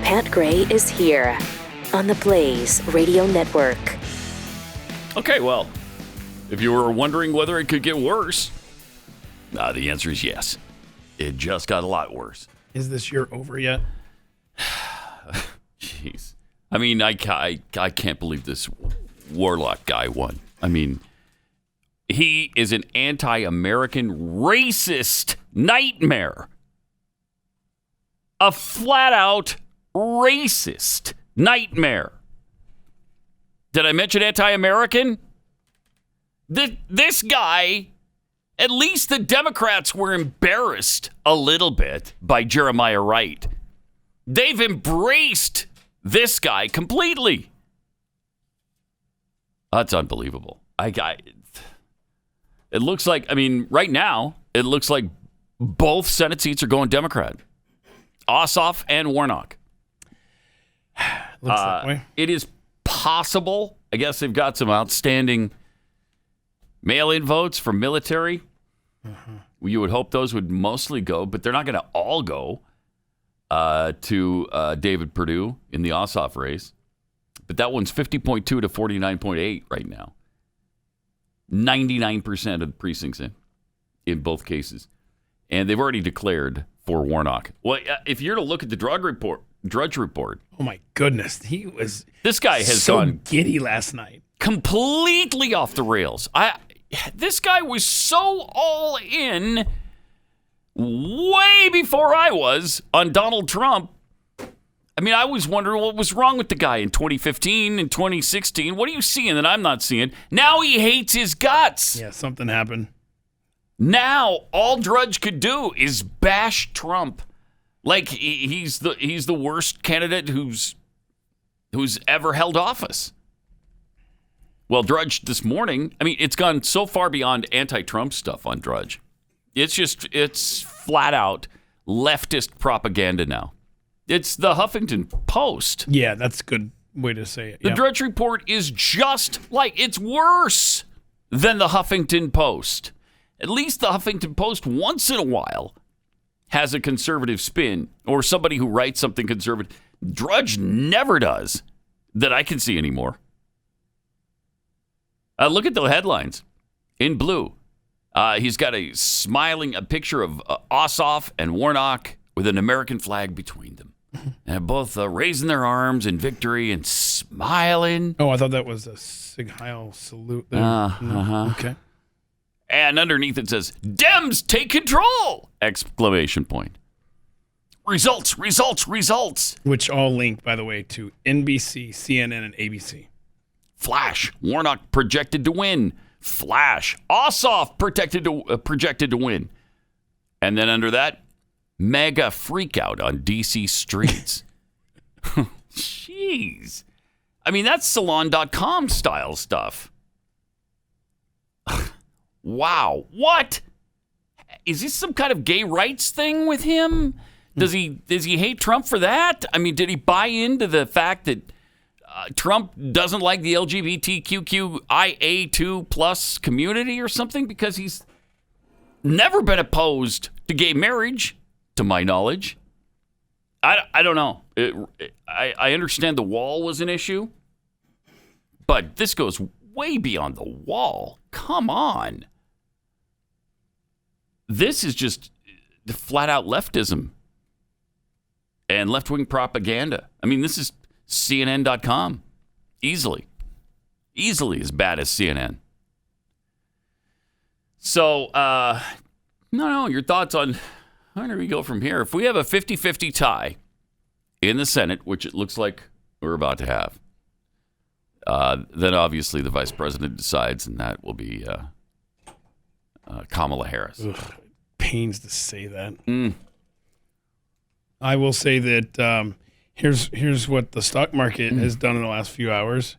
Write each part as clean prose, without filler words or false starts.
Pat Gray is here on the Blaze Radio Network. Okay, well, if you were wondering whether it could get worse, the answer is yes. It just got a lot worse. Is this year over yet? Jeez. I mean, I can't believe this Warnock guy won. I mean, he is an anti-American racist nightmare. A flat-out racist nightmare. Did I mention anti-American? This guy, at least the Democrats were embarrassed a little bit by Jeremiah Wright. They've embraced this guy completely. That's unbelievable. It looks like, I mean, right now, it looks like both Senate seats are going Democrat. Ossoff and Warnock. Looks that way. It is possible. I guess they've got some outstanding mail-in votes from military. You would hope those would mostly go, but they're not going to all go to David Perdue in the Ossoff race. But that one's 50.2 to 49.8 right now. 99% of the precincts in both cases. And they've already declared for Warnock. Well, if you're to look at the Drudge report. Oh, my goodness. He was this guy has so gone giddy last night. Completely off the rails. This guy was so all in way before I was on Donald Trump. I mean, I was wondering what was wrong with the guy in 2015 and 2016. What are you seeing that I'm not seeing? Now he hates his guts. Yeah, something happened. Now all Drudge could do is bash Trump, like he's the worst candidate who's ever held office. Well, Drudge this morning, I mean, it's gone so far beyond anti-Trump stuff on Drudge. It's flat out leftist propaganda now. It's the Huffington Post. Yeah, that's a good way to say it. The Drudge Report is just like, it's worse than the Huffington Post. At least the Huffington Post once in a while has a conservative spin or somebody who writes something conservative. Drudge never does that I can see anymore. Look at the headlines in blue. He's got a picture of Ossoff and Warnock with an American flag between them. And both raising their arms in victory and smiling. Oh, I thought that was a Sig Heil salute there. Okay. And underneath it says, Dems take control! Exclamation point. Results. Which all link, by the way, to NBC, CNN, and ABC. Flash. Warnock projected to win. Flash. Ossoff projected to win. And then under that, mega freakout on D.C. streets. Jeez. I mean, that's salon.com style stuff. Wow. What? Is this some kind of gay rights thing with him? Does he hate Trump for that? I mean, did he buy into the fact that Trump doesn't like the LGBTQIA2 plus community or something? Because he's never been opposed to gay marriage, to my knowledge. I don't know. I understand the wall was an issue, but this goes way beyond the wall. Come on. This is just the flat-out leftism and left-wing propaganda. I mean, this is CNN.com. Easily as bad as CNN. So, no, your thoughts on where do we go from here? If we have a 50-50 tie in the Senate, which it looks like we're about to have, then obviously the vice president decides, and that will be Kamala Harris. Ugh, pains to say that. I will say that here's what the stock market has done in the last few hours.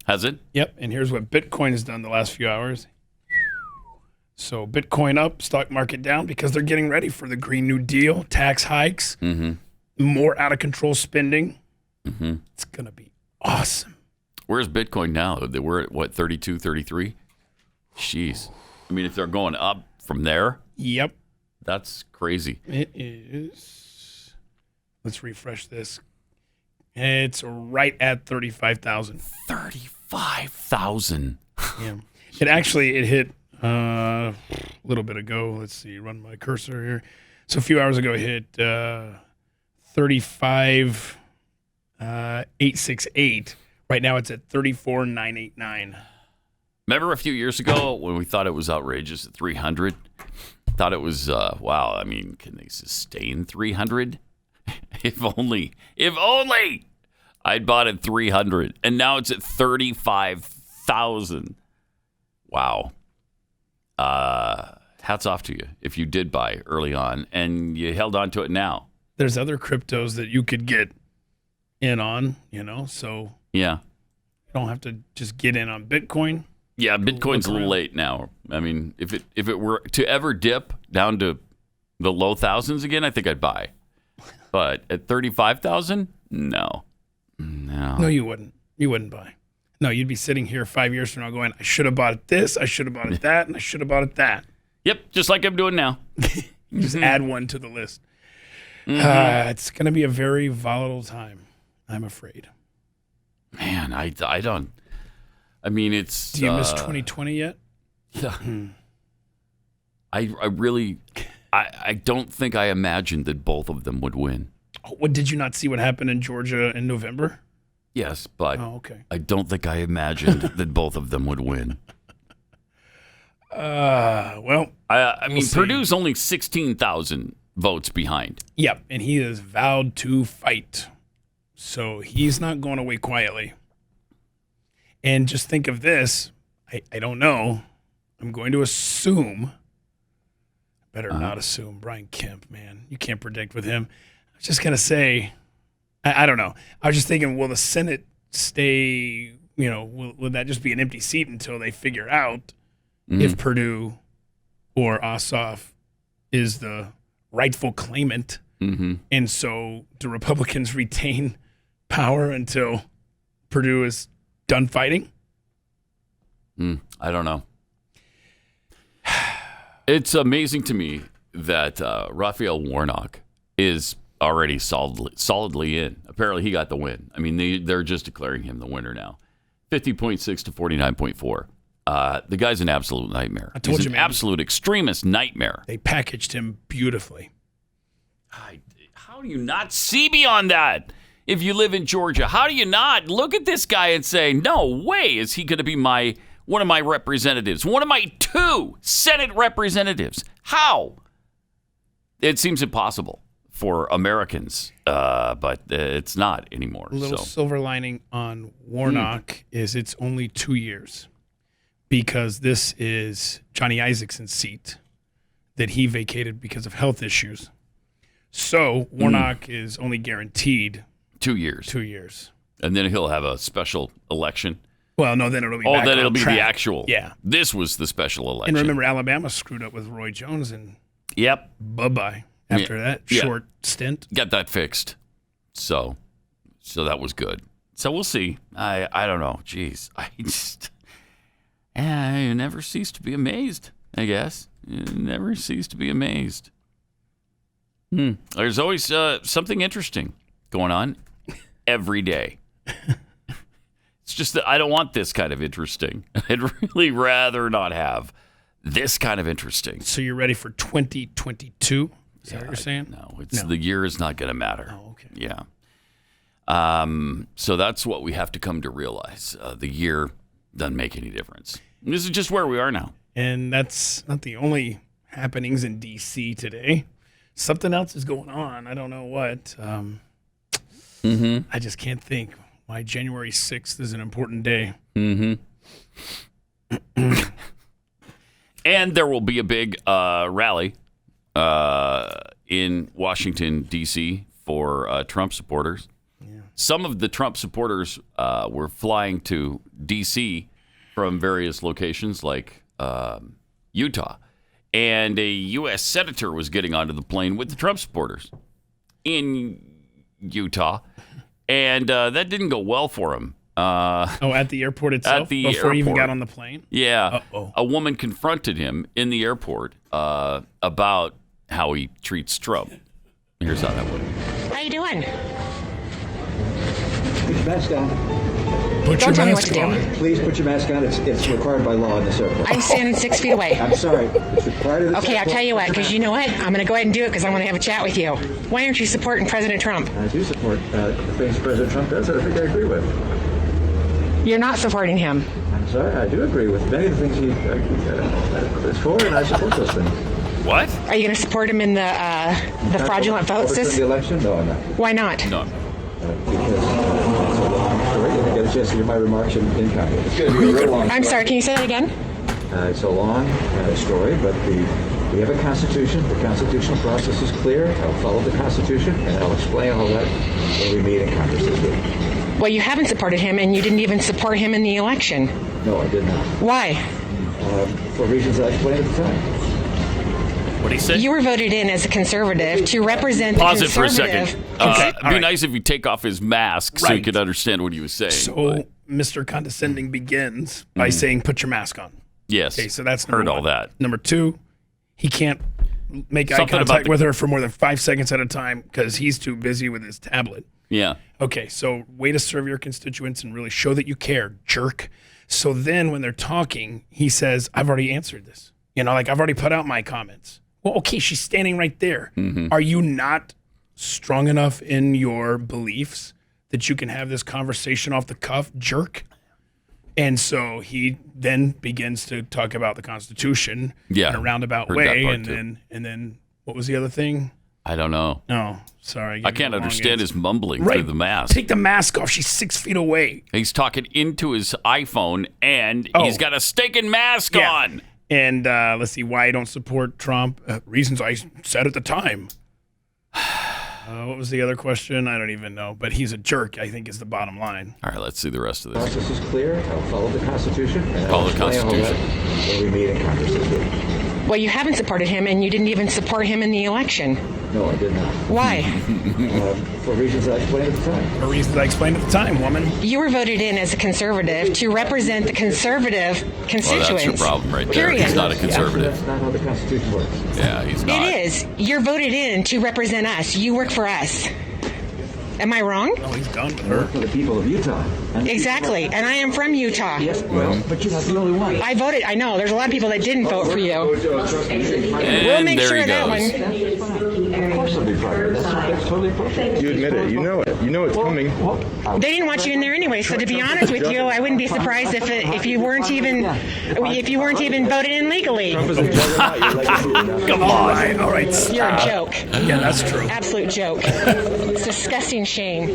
Has it? Yep, and here's what Bitcoin has done the last few hours. So Bitcoin up, stock market down, because they're getting ready for the Green New Deal, tax hikes, more out of control spending. It's going to be awesome. Where's Bitcoin now? We're at, what, 32, 33? Jeez. I mean, if they're going up from there, yep, that's crazy. It is. Let's refresh this. It's right at 35,000. 35,000. Yeah. It hit a little bit ago. Let's see. Run my cursor here. So a few hours ago, it hit 35,868. Right now, it's at 34,989. Remember a few years ago when we thought it was outrageous at 300? Thought it was, wow, I mean, can they sustain 300? If only I'd bought at 300. And now it's at 35,000. Wow. Hats off to you if you did buy early on and you held on to it now. There's other cryptos that you could get in on, so yeah, you don't have to just get in on Bitcoin. Yeah, Bitcoin's a little late now. I mean, if it were to ever dip down to the low thousands again, I think I'd buy. But at 35,000, no. No, you wouldn't. You wouldn't buy. No, you'd be sitting here 5 years from now going, I should have bought it this, I should have bought it that, and I should have bought it that. Yep, just like I'm doing now. Just add one to the list. It's going to be a very volatile time, I'm afraid. Man, I don't. I mean, it's. Do you miss 2020 yet? Yeah. I really, I don't think I imagined that both of them would win. Oh, did you not see what happened in Georgia in November? Yes, but okay. I don't think I imagined that both of them would win. Well, I mean, Purdue's only 16,000 votes behind. Yep, and he has vowed to fight. So he's not going away quietly. And just think of this. I don't know. I'm going to assume. Better not assume. Brian Kemp, man. You can't predict with him. I was just going to say, I don't know. I was just thinking, will the Senate stay, will that just be an empty seat until they figure out if Perdue or Ossoff is the rightful claimant? Mm-hmm. And so do Republicans retain power until Perdue is done fighting? I don't know. It's amazing to me that Raphael Warnock is already solidly in. Apparently, he got the win. I mean, they're just declaring him the winner now. 50.6 to 49.4. The guy's an absolute nightmare. I told He's you, an man. absolute extremist nightmare. They packaged him beautifully. How do you not see beyond that? If you live in Georgia, how do you not look at this guy and say, no way is he going to be one of my representatives, one of my 2 Senate representatives? How? It seems impossible for Americans, but it's not anymore. A little silver lining on Warnock is it's only 2 years because this is Johnny Isaac's seat that he vacated because of health issues. So Warnock is only guaranteed 2 years. 2 years. And then he'll have a special election. Well, no, then it'll be Oh, back then on it'll be track. the actual. Yeah. This was the special election. And remember, Alabama screwed up with Roy Jones and Yep. bye-bye after that short stint. Got that fixed. So that was good. So we'll see. I don't know. Jeez. I never cease to be amazed, I guess. You never cease to be amazed. There's always something interesting going on every day. It's just that I don't want this kind of interesting. I'd really rather not have this kind of interesting. So you're ready for 2022? Is that what you're saying? No, the year is not going to matter. Oh, okay. Yeah. So that's what we have to come to realize. The year doesn't make any difference. This is just where we are now. And that's not the only happenings in D.C. today. Something else is going on. I don't know what. I just can't think why January 6th is an important day. And there will be a big rally in Washington, D.C. for Trump supporters. Yeah. Some of the Trump supporters were flying to D.C. from various locations like Utah. And a U.S. senator was getting onto the plane with the Trump supporters in Utah. And that didn't go well for him. At the airport itself? Before he even got on the plane? Yeah. A woman confronted him in the airport about how he treats Trump. Here's how that went. I you doing? Put your mask on. Don't tell me what to do. Please put your mask on. It's required by law in this airport. I'm standing 6 feet away. I'm sorry. It's required of this Okay, I'll airport. tell you what, because you know what? I'm going to go ahead and do it because I want to have a chat with you. Why aren't you supporting President Trump? I do support the things President Trump does that I think I agree with. You're not supporting him. I'm sorry. I do agree with many of the things he is for, and I support those things. What? Are you going to support him in the fraudulent vote Overturn the system? election? No, I'm not. Why not? No. Because it's a long story. You didn't get a chance to hear my remarks in Congress. It's going to be a real long I'm story. sorry, can you say that again? It's a long story, but we have a Constitution. The constitutional process is clear. I'll follow the Constitution, and I'll explain all that when we meet in Congress this week. Well, you haven't supported him, and you didn't even support him in the election. No, I did not. Why? For reasons I explained at the time. What he said? You were voted in as a conservative to represent the Pause it for a conservative. second. Okay, It'd all be right. nice if you take off his mask so you Right. could understand what he was saying. So but- Mr. Condescending begins by saying, "Put your mask on." yes. Okay, so that's number heard all one. that. Number two, he can't make eye Something about contact the- with her for more than 5 seconds at a time because he's too busy with his tablet. Yeah. Okay, so way to serve your constituents and really show that you care, jerk. So then when they're talking, he says, "I've already answered this. I've already put out my comments." Well, okay, she's standing right there. Mm-hmm. Are you not strong enough in your beliefs that you can have this conversation off the cuff, jerk? And so he then begins to talk about the Constitution Yeah, in a roundabout heard that way, part and too. then what was the other thing? I don't know. No, sorry, I can't understand his mumbling right. through the mask. Take the mask off. She's 6 feet away. He's talking into his iPhone, and Oh. he's got a stinking mask Yeah. on. And let's see why I don't support Trump. Reasons I said at the time. What was the other question? I don't even know. But he's a jerk, I think, is the bottom line. All right, let's see the rest of The this. process is clear. I'll follow the Constitution, and Follow I'll the explain all that Constitution. when we meet in Congress this week. Well, you haven't supported him, and you didn't even support him in the election. No, I did not. Why? For reasons I explained at the time. For reasons I explained at the time, woman. You were voted in as a conservative to represent the conservative Well, constituents. that's your problem right there. Period. He's not a That's conservative. not how the Constitution works. Yeah, he's not. It is. You're voted in to represent us. You work for us. Am I wrong? Oh, he's done with her. For the people of Utah. And Exactly. And I am from Utah. Yes, well, but you're not the only one. I voted. I know. There's a lot of people that didn't vote for you. And We'll make there sure he of that goes. one. Of course I'll be part. That's totally appropriate. You admit it. You know it. You know it's coming. They didn't want you in there anyway. So to be honest with you, I wouldn't be surprised if you weren't even voted in legally. Trump is a juggernaut. Your legacy is nothing. Come on. All right. You're a Stop. joke. Yeah, that's true. Absolute joke. It's a disgusting shame.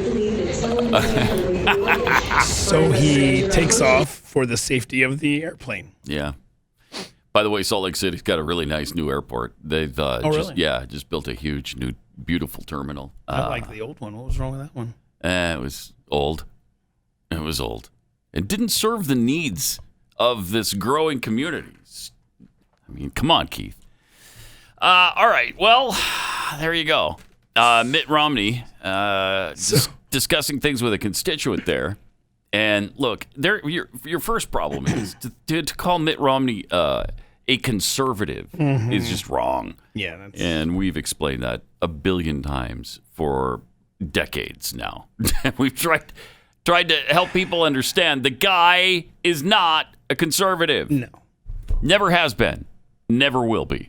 So he takes off for the safety of the airplane. Yeah. By the way, Salt Lake City's got a really nice new airport. They've really? just built a huge new beautiful terminal. I like the old one. What was wrong with that one? It was old. It was old. It didn't serve the needs of this growing community. I mean, come on, Keith. All right. Well, there you go. Mitt Romney discussing things with a constituent there. And look, your first problem is to call Mitt Romney a conservative is just wrong. Yeah, that's And we've explained that a billion times for decades now. We've tried to help people understand the guy is not a conservative. no. Never has been. Never will be.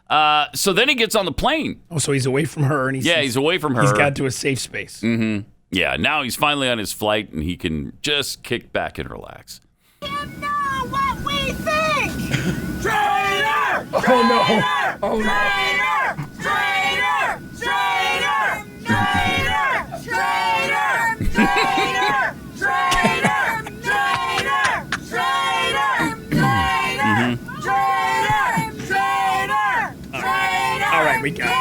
So then he gets on the plane. Oh, so he's away from her, and He's away from her. He's got to a safe space. Yeah, now he's finally on his flight and he can just kick back and relax. know what we think! Traitor! Oh no! Oh no! Traitor! Traitor! Traitor! Traitor! Traitor! Traitor! Traitor! Traitor! Traitor! All right, we got it.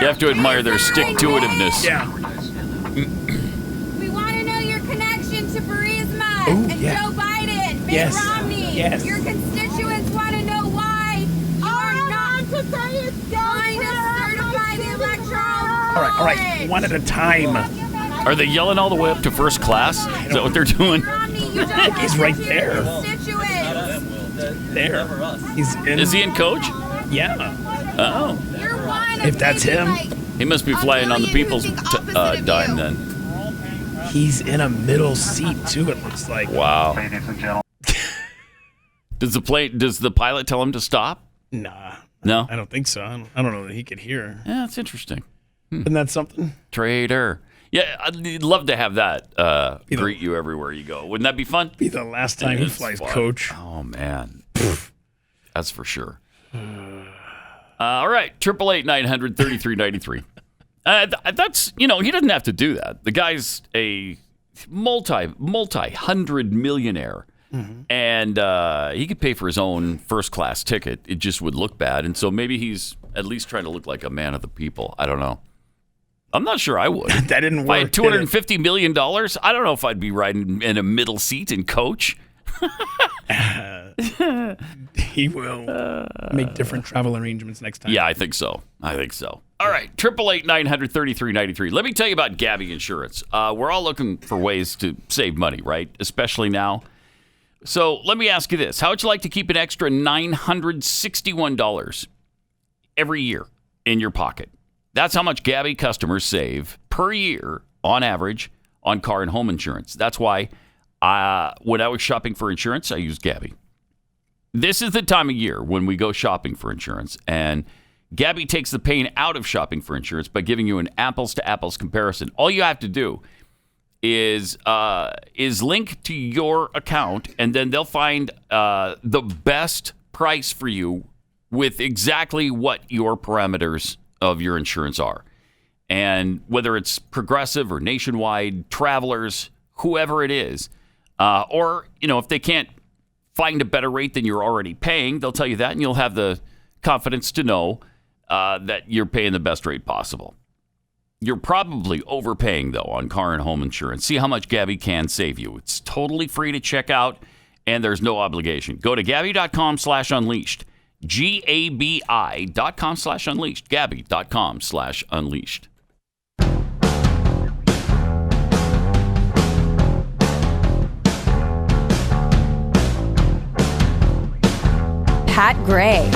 You have to admire their stick-to-itiveness. Yeah. We want to know your connection to Burisma Ooh, and yeah. Joe Biden, Mitt Yes. Romney. Yes. Your constituents want to know why you are not going to certify the electoral. All right. One at a time. Are they yelling all the way up to first class? Is that what they're doing? Romney, you don't He's right there. constituents. There. He's in. Is he in coach? Yeah. Oh. You're one. If that's him. He must be flying on the people's dime then. He's in a middle seat, too, it looks like. Wow. Does the pilot tell him to stop? Nah. No? I don't think so. I don't know that he could hear. Yeah, that's interesting. Isn't that something? Traitor. Yeah, I'd love to have that greet you everywhere you go. Wouldn't that be fun? Be the last time he flies coach. Oh, man. That's for sure. All right. 888-900-3393. That's, he doesn't have to do that. The guy's a multi-hundred millionaire. Mm-hmm. And he could pay for his own first-class ticket. It just would look bad. And so maybe he's at least trying to look like a man of the people. I don't know. I'm not sure I would. That didn't work. If I had $250 million, I don't know if I'd be riding in a middle seat in coach. He will make different travel arrangements next time. Yeah, I think so. All right, 888-900-3393. Let me tell you about Gabby Insurance. We're all looking for ways to save money, right? Especially now. So let me ask you this. How would you like to keep an extra $961 every year in your pocket? That's how much Gabby customers save per year on average on car and home insurance. That's why when I was shopping for insurance, I used Gabby. This is the time of year when we go shopping for insurance, and Gabby takes the pain out of shopping for insurance by giving you an apples-to-apples comparison. All you have to do is link to your account, and then they'll find the best price for you with exactly what your parameters of your insurance are. And whether it's Progressive or Nationwide, Travelers, whoever it is, or, if they can't find a better rate than you're already paying, they'll tell you that, and you'll have the confidence to know that you're paying the best rate possible. You're probably overpaying, though, on car and home insurance. See how much Gabby can save you. It's totally free to check out, and there's no obligation. Go to Gabby.com/unleashed. GABI.com/unleashed. Gabby.com/unleashed. Pat Gray.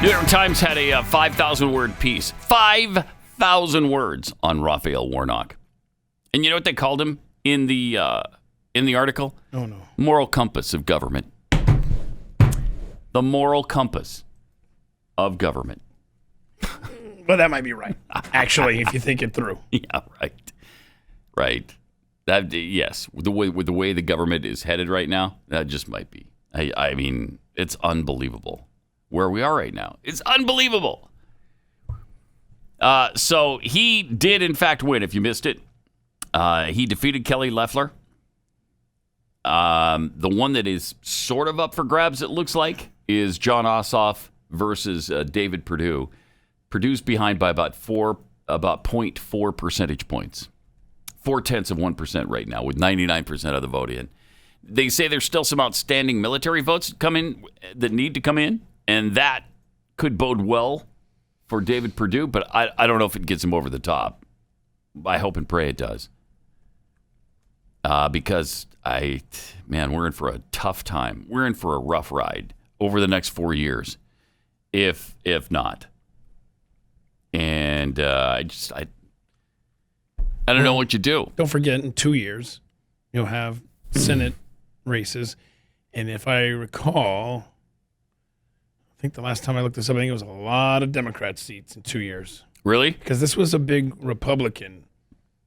New York Times had a 5,000-word piece. 5,000 words on Raphael Warnock. And you know what they called him in the article? Oh, no. Moral compass of government. The moral compass of government. Well, that might be right, actually, if you think it through. Yeah, right. That, yes, with the way the government is headed right now, that just might be. I mean, it's unbelievable where we are right now. It's unbelievable. So he did, in fact, win. If you missed it, he defeated Kelly Loeffler. The one that is sort of up for grabs, it looks like, is Jon Ossoff versus David Perdue. Purdue's behind by about 0.4 percentage points. 0.4% right now, with 99% of the vote in. They say there's still some outstanding military votes that need to come in, and that could bode well for David Perdue, but I don't know if it gets him over the top. I hope and pray it does. Because we're in for a tough time. We're in for a rough ride over the next 4 years, if not. And I don't know what you do. Don't forget, in 2 years, you'll have Senate races. And if I recall, I think the last time I looked this up, I think it was a lot of Democrat seats in 2 years. Really? Because this was a big Republican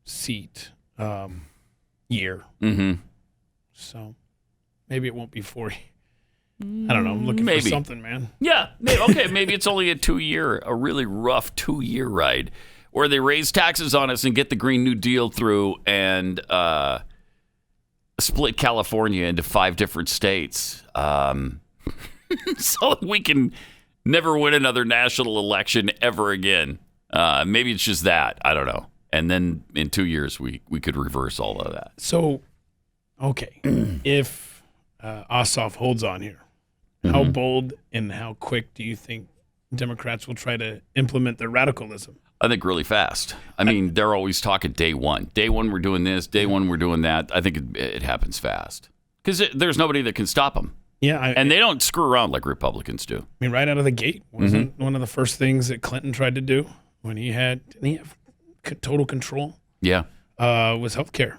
seat year. Mm-hmm. So maybe it won't be 40. I don't know. I'm looking for something, man. Yeah. Okay. Maybe it's only a really rough 2-year ride where they raise taxes on us and get the Green New Deal through and split California into 5 different states so we can never win another national election ever again. Maybe it's just that. I don't know. And then in 2 years, we could reverse all of that. So, okay. If Ossoff holds on here, how bold and how quick do you think Democrats will try to implement their radicalism? I think really fast. I mean, they're always talking day one. Day one, we're doing this. Day one, we're doing that. I think it happens fast because there's nobody that can stop them. Yeah, and they don't screw around like Republicans do. I mean, right out of the gate, wasn't one of the first things that Clinton tried to do when didn't he have total control? Yeah. Was healthcare,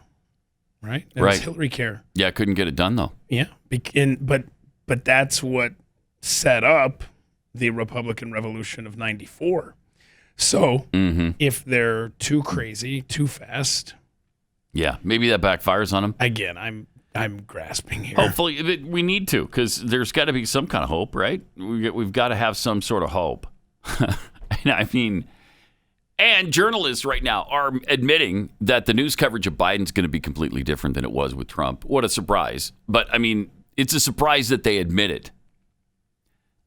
right? It was Hillary care. Yeah, couldn't get it done though. Yeah, but that's what set up the Republican Revolution of '94. So if they're too crazy, too fast, yeah, maybe that backfires on them. Again, I'm grasping here. Hopefully, we need to, because there's got to be some kind of hope, right? We've got to have some sort of hope. And I mean, and journalists right now are admitting that the news coverage of Biden's going to be completely different than it was with Trump. What a surprise! But I mean, it's a surprise that they admit it.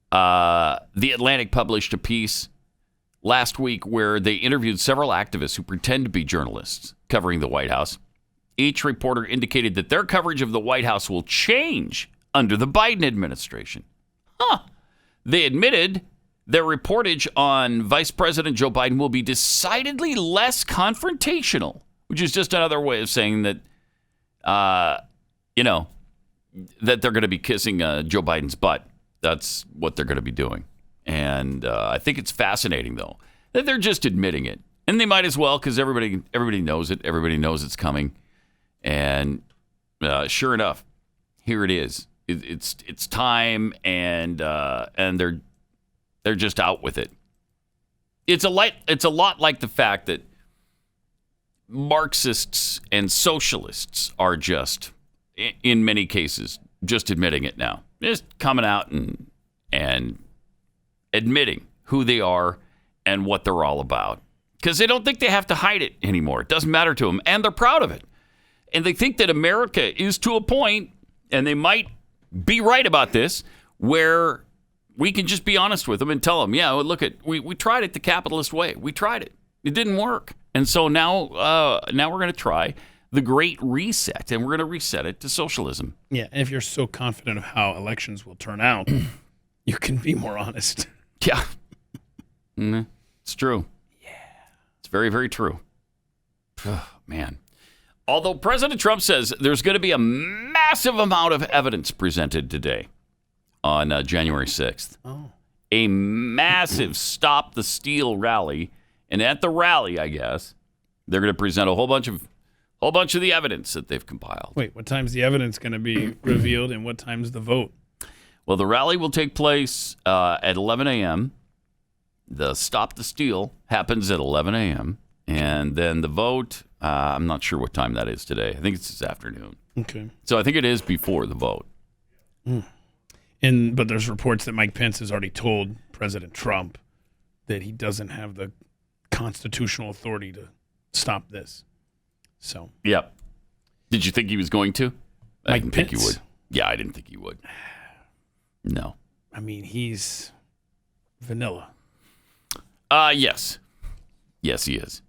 The Atlantic published a piece last week where they interviewed several activists who pretend to be journalists covering the White House. Each reporter indicated that their coverage of the White House will change under the Biden administration. They admitted their reportage on Vice President Joe Biden will be decidedly less confrontational, which is just another way of saying that, that they're going to be kissing Joe Biden's butt. That's what they're going to be doing. And I think it's fascinating, though, that they're just admitting it. And they might as well, because everybody knows it. Everybody knows it's coming. And sure enough, here it is. It's time, and they're just out with it. It's a lot like the fact that Marxists and socialists are just, in many cases, just admitting it now. Just coming out and admitting who they are and what they're all about. Because they don't think they have to hide it anymore. It doesn't matter to them, and they're proud of it. And they think that America is to a point, and they might be right about this, where we can just be honest with them and tell them, yeah, well, look, we tried it the capitalist way. We tried it. It didn't work. And so now we're going to try the Great Reset, and we're going to reset it to socialism. Yeah, and if you're so confident of how elections will turn out, you can be more honest. Yeah. It's true. Yeah. It's very, very true. Oh, man. Although President Trump says there's going to be a massive amount of evidence presented today on January 6th. Oh. A massive Stop the Steal rally. And at the rally, I guess, they're going to present a whole bunch of the evidence that they've compiled. Wait, what time's the evidence going to be revealed, and what time's the vote? Well, the rally will take place at 11 a.m. The Stop the Steal happens at 11 a.m. And then the vote, I'm not sure what time that is today. I think it's this afternoon. Okay. So I think it is before the vote. But there's reports that Mike Pence has already told President Trump that he doesn't have the constitutional authority to stop this. So. Yep. Did you think he was going to? I didn't think he would. Yeah, I didn't think he would. No. I mean, he's vanilla. Yes. Yes, he is.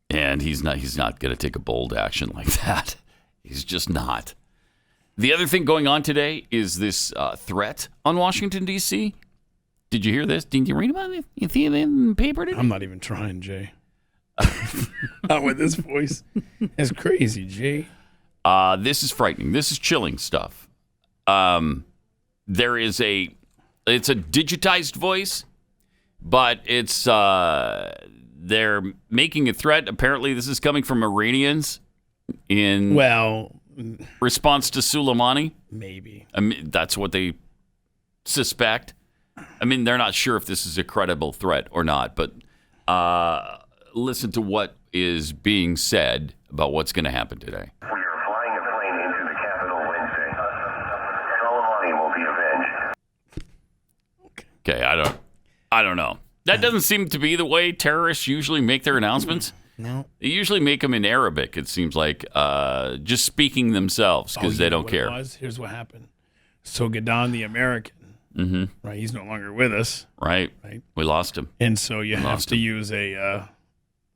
And he's not going to take a bold action like that. He's just not. The other thing going on today is this threat on Washington, D.C. Did you hear this? Did you read about it? You see it in the paper today? I'm not even trying, Jay. Not with this voice. It's crazy, Jay. This is frightening. This is chilling stuff. There is it's a digitized voice, but it's they're making a threat. Apparently, this is coming from Iranians in response to Soleimani. Maybe. I mean, that's what they suspect. I mean, they're not sure if this is a credible threat or not, but listen to what is being said about what's going to happen today. We are flying a plane into the Capitol Wednesday. Soleimani will be avenged. Okay, I don't know. That doesn't seem to be the way terrorists usually make their announcements. No. They usually make them in Arabic, it seems like, just speaking themselves because they don't care. Here's what happened. So Gadon, the American, right? He's no longer with us. Right. We lost him. And so you have to use a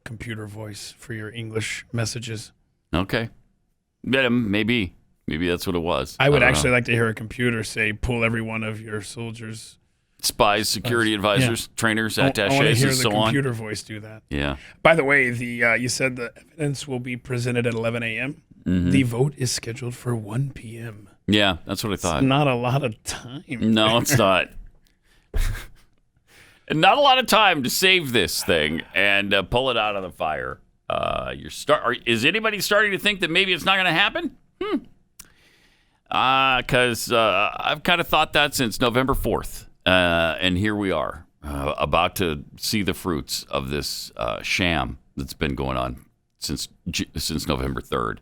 computer voice for your English messages. Okay. Maybe that's what it was. I would actually like to hear a computer say, pull every one of your soldiers spies, security advisors, trainers, I want to attachés, hear and the so on. computer voice do that. Yeah. By the way, you said the evidence will be presented at 11 a.m. The vote is scheduled for 1 p.m. Yeah, that's what I thought. Not a lot of time. No, it's not. And not a lot of time to save this thing and pull it out of the fire. Is anybody starting to think that maybe it's not going to happen? Because I've kind of thought that since November 4th. And here we are, about to see the fruits of this sham that's been going on since November 3rd.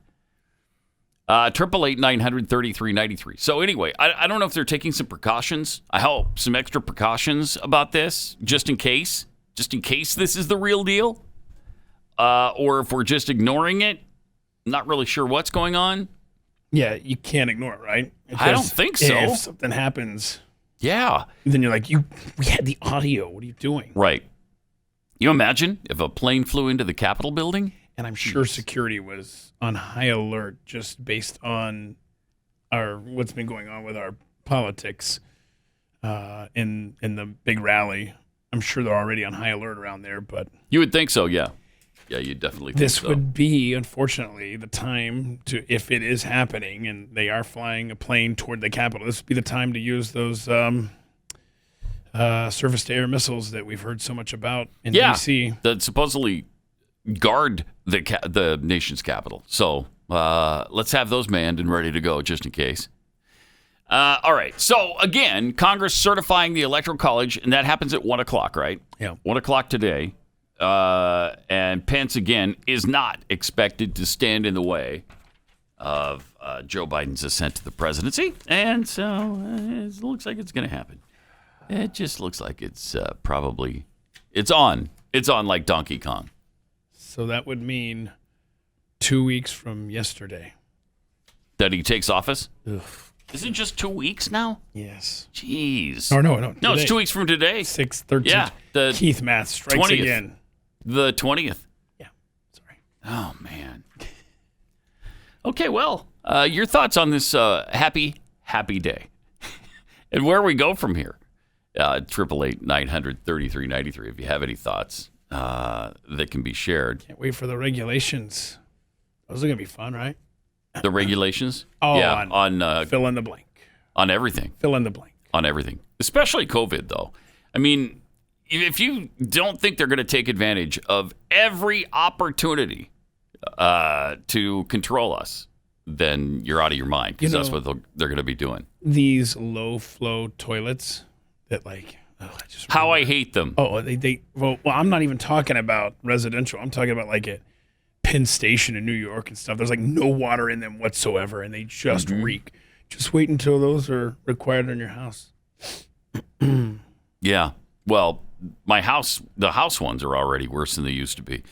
888-900-3393. So anyway, I don't know if they're taking some precautions. I hope some extra precautions about this, just in case this is the real deal. Or if we're just ignoring it. Not really sure what's going on. Yeah, you can't ignore it, right? I don't think so. If something happens, yeah, then you're like, we had the audio. What are you doing? Right. You imagine if a plane flew into the Capitol building? And I'm sure security was on high alert just based on what's been going on with our politics in the big rally. I'm sure they're already on high alert around there, but you would think so, yeah. Yeah, you definitely think this so. would be, unfortunately, the time to, if it is happening and they are flying a plane toward the Capitol, this would be the time to use those surface-to-air missiles that we've heard so much about in D.C. that supposedly guard the nation's capital. So let's have those manned and ready to go just in case. All right. So, again, Congress certifying the Electoral College, and that happens at 1 o'clock, right? Yeah. 1 o'clock today. And Pence, again, is not expected to stand in the way of Joe Biden's ascent to the presidency. And so it looks like it's going to happen. It just looks like it's probably – it's on. It's on like Donkey Kong. So that would mean 2 weeks from yesterday. That he takes office? Ugh. Is it just 2 weeks now? Yes. Jeez. No. No, it's 2 weeks from today. 6/13. Yeah. The Keith math strikes 20th. again. The 20th. Yeah. Sorry. Oh, man. Okay, well, your thoughts on this happy day. And where we go from here. 888-900-3393 if you have any thoughts that can be shared. Can't wait for the regulations. Those are going to be fun, right? The regulations? Oh, yeah, on fill in the blank. On everything. Fill in the blank. On everything. Especially COVID, though. I mean, if you don't think they're going to take advantage of every opportunity to control us, then you're out of your mind, because that's what they're going to be doing. These low-flow toilets that, like, I hate them. Oh, well, I'm not even talking about residential. I'm talking about, like, at Penn Station in New York and stuff. There's, like, no water in them whatsoever, and they just reek. Just wait until those are required in your house. Yeah. Well, the house ones are already worse than they used to be.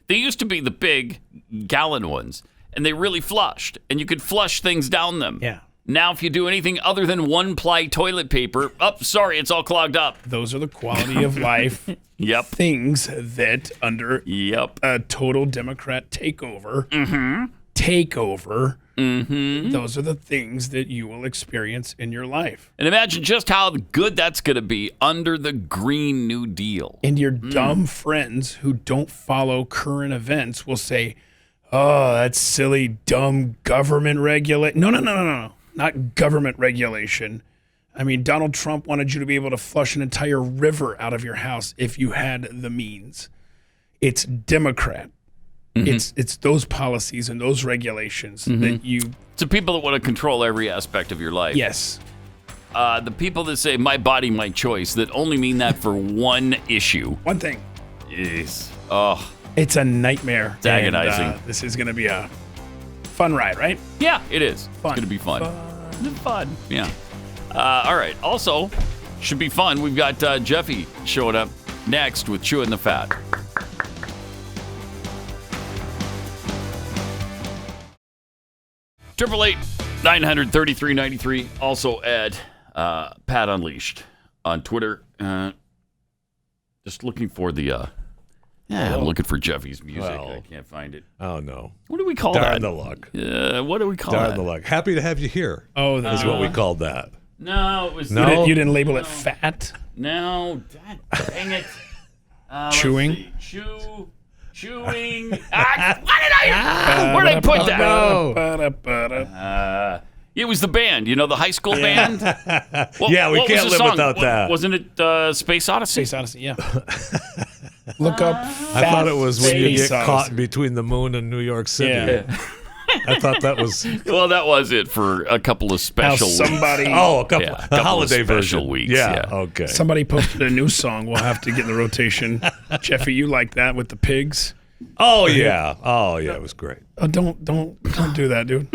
They used to be the big gallon ones, and they really flushed, and you could flush things down them. Yeah. Now, if you do anything other than one-ply toilet paper, sorry, it's all clogged up. Those are the quality of life things that under a total Democrat takeover, those are the things that you will experience in your life. And imagine just how good that's going to be under the Green New Deal. And your dumb friends who don't follow current events will say, oh, that's silly, dumb government regulation. No. Not government regulation. I mean, Donald Trump wanted you to be able to flush an entire river out of your house if you had the means. It's Democrat. It's those policies and those regulations that you... It's the people that want to control every aspect of your life. Yes. The people that say, my body, my choice, that only mean that for one issue. One thing. It's a nightmare. It's agonizing. And, this is going to be a fun ride, right? Yeah, it is. Fun. It's going to be fun. Fun. Yeah. All right. Also, should be fun. We've got Jeffy showing up next with Chewing the Fat. Triple 900-3393. Also at Pat Unleashed on Twitter. Just looking for the. I'm looking for Jeffy's music. I can't find it. Oh, no. What do we call that? Darn the luck. What do we call Darn that? the luck. Happy to have you here. Oh, that's what we called that. No, it was You didn't label it fat. No, God, dang it. Chewing. Chewing. Where did I put that? It was the band, the high school band. We can't live without that. Wasn't it Space Odyssey? Space Odyssey, yeah. Look up. I thought it was when you get Space caught Odyssey. between the moon and New York City. Yeah. I thought that was. Well, that was it for a couple of special weeks. Somebody. Oh, a couple holiday of special version. weeks. Yeah. Okay. Somebody posted a new song. We'll have to get in the rotation. Jeffy, you like that with the pigs? Oh yeah. It was great. Oh, don't do that, dude.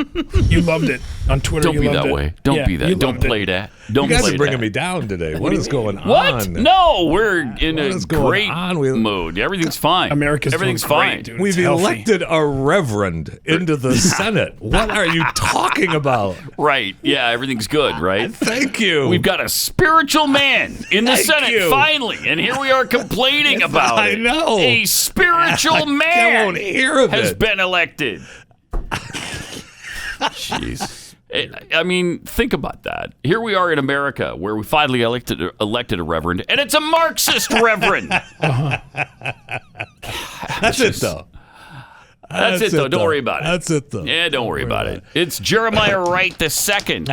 You loved it on Twitter. Don't you be loved that it. way. Don't be you that. Don't loved play it. that. Don't You guys play are bringing that. me down today. What is going on? What? No, we're in What a is going great on? mood. Everything's fine. Everything's fine. great, dude. We've It's healthy. elected a reverend into the Senate. What are you talking about? Right. Yeah, everything's good, right? Thank you. We've got a spiritual man in the Thank Senate, you. finally. And here we are complaining about I it. know. A spiritual man I won't hear of has it. been elected. Jeez. I mean, think about that. Here we are in America where we finally elected a reverend, and it's a Marxist reverend. That's it, though. That's it, though. Don't worry about it. That's it, though. Yeah, don't worry about it. It's Jeremiah Wright II.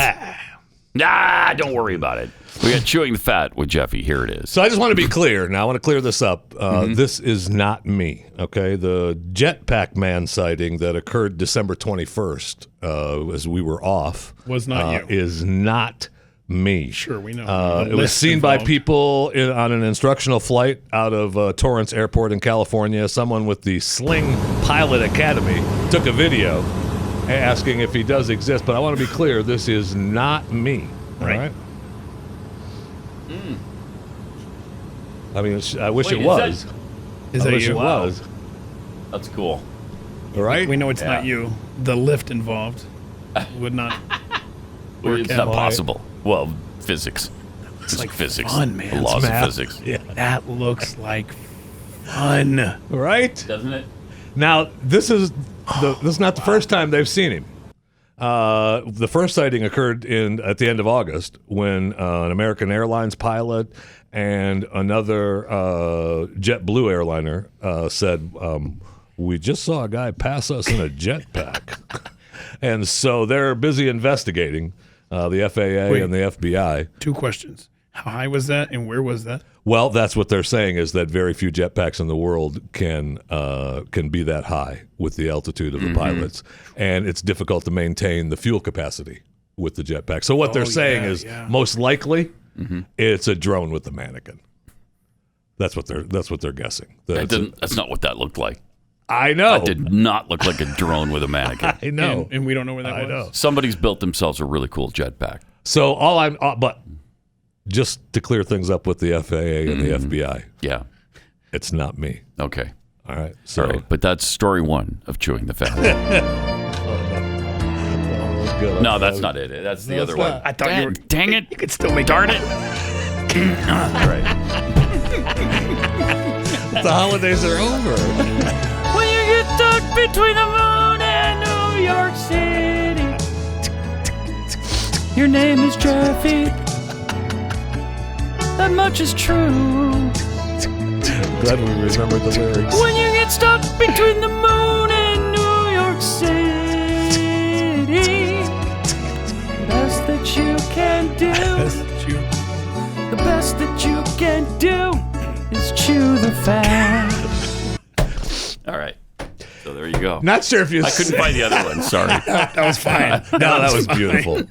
Don't worry about it. We got Chewing the Fat with Jeffy. Here it is. So I just want to be clear. Now I want to clear this up. This is not me, okay? The Jetpack Man sighting that occurred December 21st as we were off Was not you. is not me. Sure, we know. It was seen by people on an instructional flight out of Torrance Airport in California. Someone with the Sling Pilot Academy took a video asking if he does exist. But I want to be clear. This is not me. All right? I mean, I wish Wait, it was. Is I that wish you? it was. That's cool. All right? We know it's not you. The lift involved would not work It's out. not possible. Well, physics. It's like physics. fun, man. The laws It's of math. physics. Yeah. That looks like fun. Right? Doesn't it? Now, this is not the first time they've seen him. The first sighting occurred at the end of August when an American Airlines pilot and another JetBlue airliner said, we just saw a guy pass us in a jetpack. And so they're busy investigating, the FAA and the FBI. 2 questions. How high was that and where was that? Well, that's what they're saying is that very few jetpacks in the world can be that high with the altitude of the pilots, and it's difficult to maintain the fuel capacity with the jetpack. So what they're saying is most likely it's a drone with the mannequin. That's what they're guessing. That's not what that looked like. I know. That did not look like a drone with a mannequin. I know. And we don't know where that was. I know. Somebody's built themselves a really cool jetpack. So but just to clear things up with the FAA and the FBI, Yeah. it's not me. Okay. All right. So All right. But that's story 1 of Chewing the Fat. No, that's not it. That's the other one. I thought you were. Dang it. You could still make Darn it. All right. The holidays are over. When you get stuck between the moon and New York City, your name is Jeffy. That much is true. Glad we remembered the lyrics. When you get stuck between the moon and New York City, the best that you can do, the best that you can do is chew the fat. All right. So there you go. Not sure if you. I couldn't find the other one. Sorry. That was fine. No, that was beautiful.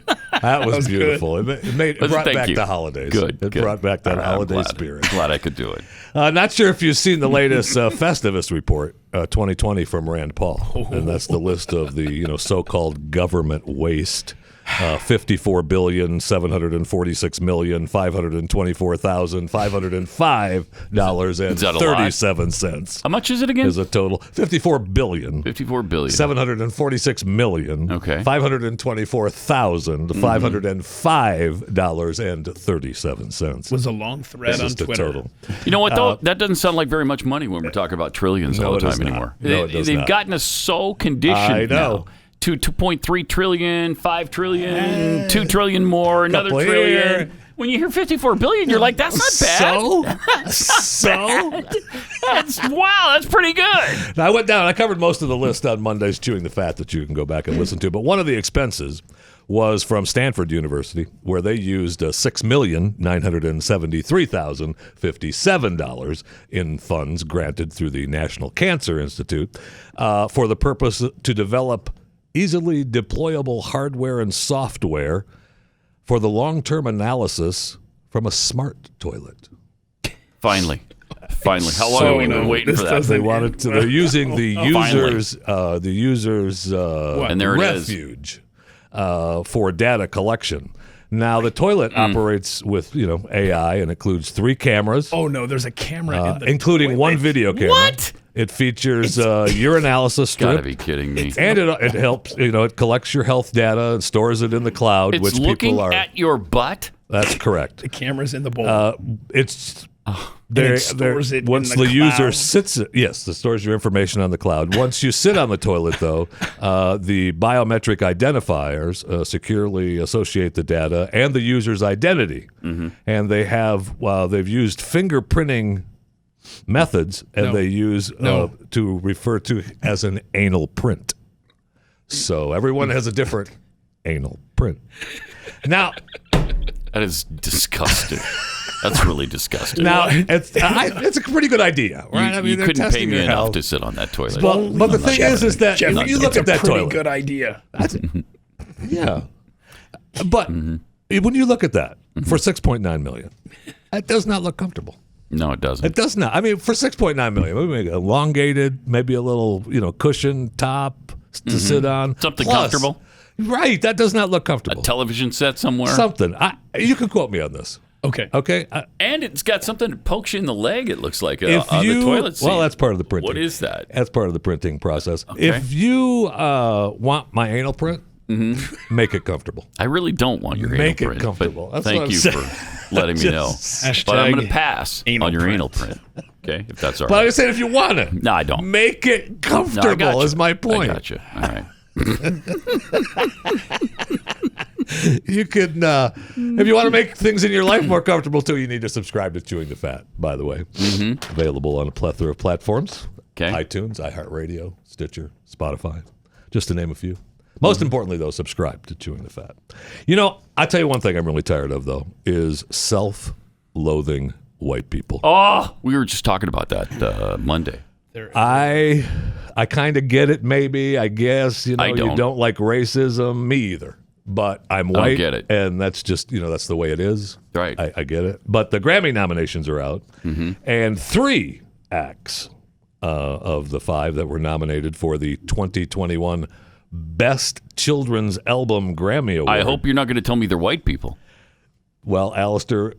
That was was beautiful. It brought Thank back you. the holidays. Good. It brought back that I'm holiday glad. spirit. Glad I could do it. Not sure if you've seen the latest Festivus report, 2020 from Rand Paul, and that's the list of the so-called government waste. $54,746,524,505.37 How much is it again? is a total. $54 billion. $54 billion. $746 million. Okay. $524,505.37 was a long thread This on is the Twitter. total. You know what, though? That doesn't sound like very much money when we're talking about trillions No, all it the does time not. anymore. No, it does They've not. gotten us so conditioned I know. now to 2.3 trillion, 5 trillion, 2 trillion more, another Couple trillion. here. When you hear 54 billion, you're like, that's not bad. So? Wow, that's pretty good. Now, I went down. I covered most of the list on Monday's Chewing the Fat that you can go back and listen to. But one of the expenses was from Stanford University, where they used $6,973,057 in funds granted through the National Cancer Institute for the purpose to develop easily deployable hardware and software for the long-term analysis from a smart toilet. Finally. How long have we been waiting for that? They wanted to. They're using the users' and there refuge for data collection. Now the toilet operates with AI and includes 3 cameras. Oh no, there's a camera in the including toilet. 1 video camera. What? It features urinalysis strip. Gotta be kidding me. And it helps. It collects your health data and stores it in the cloud. It's which looking people are. at your butt. That's correct. The camera's in the bowl. It's. It stores it once in the user cloud. sits, yes, it stores your information on the cloud. Once you sit on the toilet, though, the biometric identifiers securely associate the data and the user's identity, and they've used fingerprinting methods, and they use to refer to as an anal print. So everyone has a different anal print. Now, that is disgusting. That's really disgusting. Now, it's a pretty good idea, right? You couldn't pay me enough to sit on that toilet. Well, but the thing is that Jeffy, if you look at that it's a pretty toilet, good idea. yeah. But when you look at that for $6.9 million, that does not look comfortable. No, it doesn't. It does not. I mean, for $6.9 million, we make it elongated, maybe a little, cushion top to sit on, something Plus, comfortable. Right. That does not look comfortable. A television set somewhere. Something. You can quote me on this. Okay. And it's got something that pokes you in the leg, it looks like, on the toilet seat. Well, that's part of the printing. What is that? That's part of the printing process. Okay. If you want my anal print, make it comfortable. I really don't want your anal print. Make it comfortable. But That's what thank I'm you saying. for letting me know. But I'm going to pass on your anal print. Okay, if that's all right. But I said if you want it. No, I don't. Make it comfortable is my point. I got you. All right. You can, if you want to make things in your life more comfortable too, you need to subscribe to Chewing the Fat, by the way. Available on a plethora of platforms. Okay. iTunes, iHeartRadio, Stitcher, Spotify, just to name a few. Most importantly, though, subscribe to Chewing the Fat. I tell you one thing I'm really tired of, though, is self-loathing white people. Oh, we were just talking about that Monday. I kind of get it, maybe. I guess, I don't. you don't like racism. Me either. But I'm white. I don't get it. And that's just, that's the way it is. Right. I get it. But the Grammy nominations are out. And 3 acts of the 5 that were nominated for the 2021 Best Children's Album Grammy Award. I hope you're not going to tell me they're white people. Well, Alistair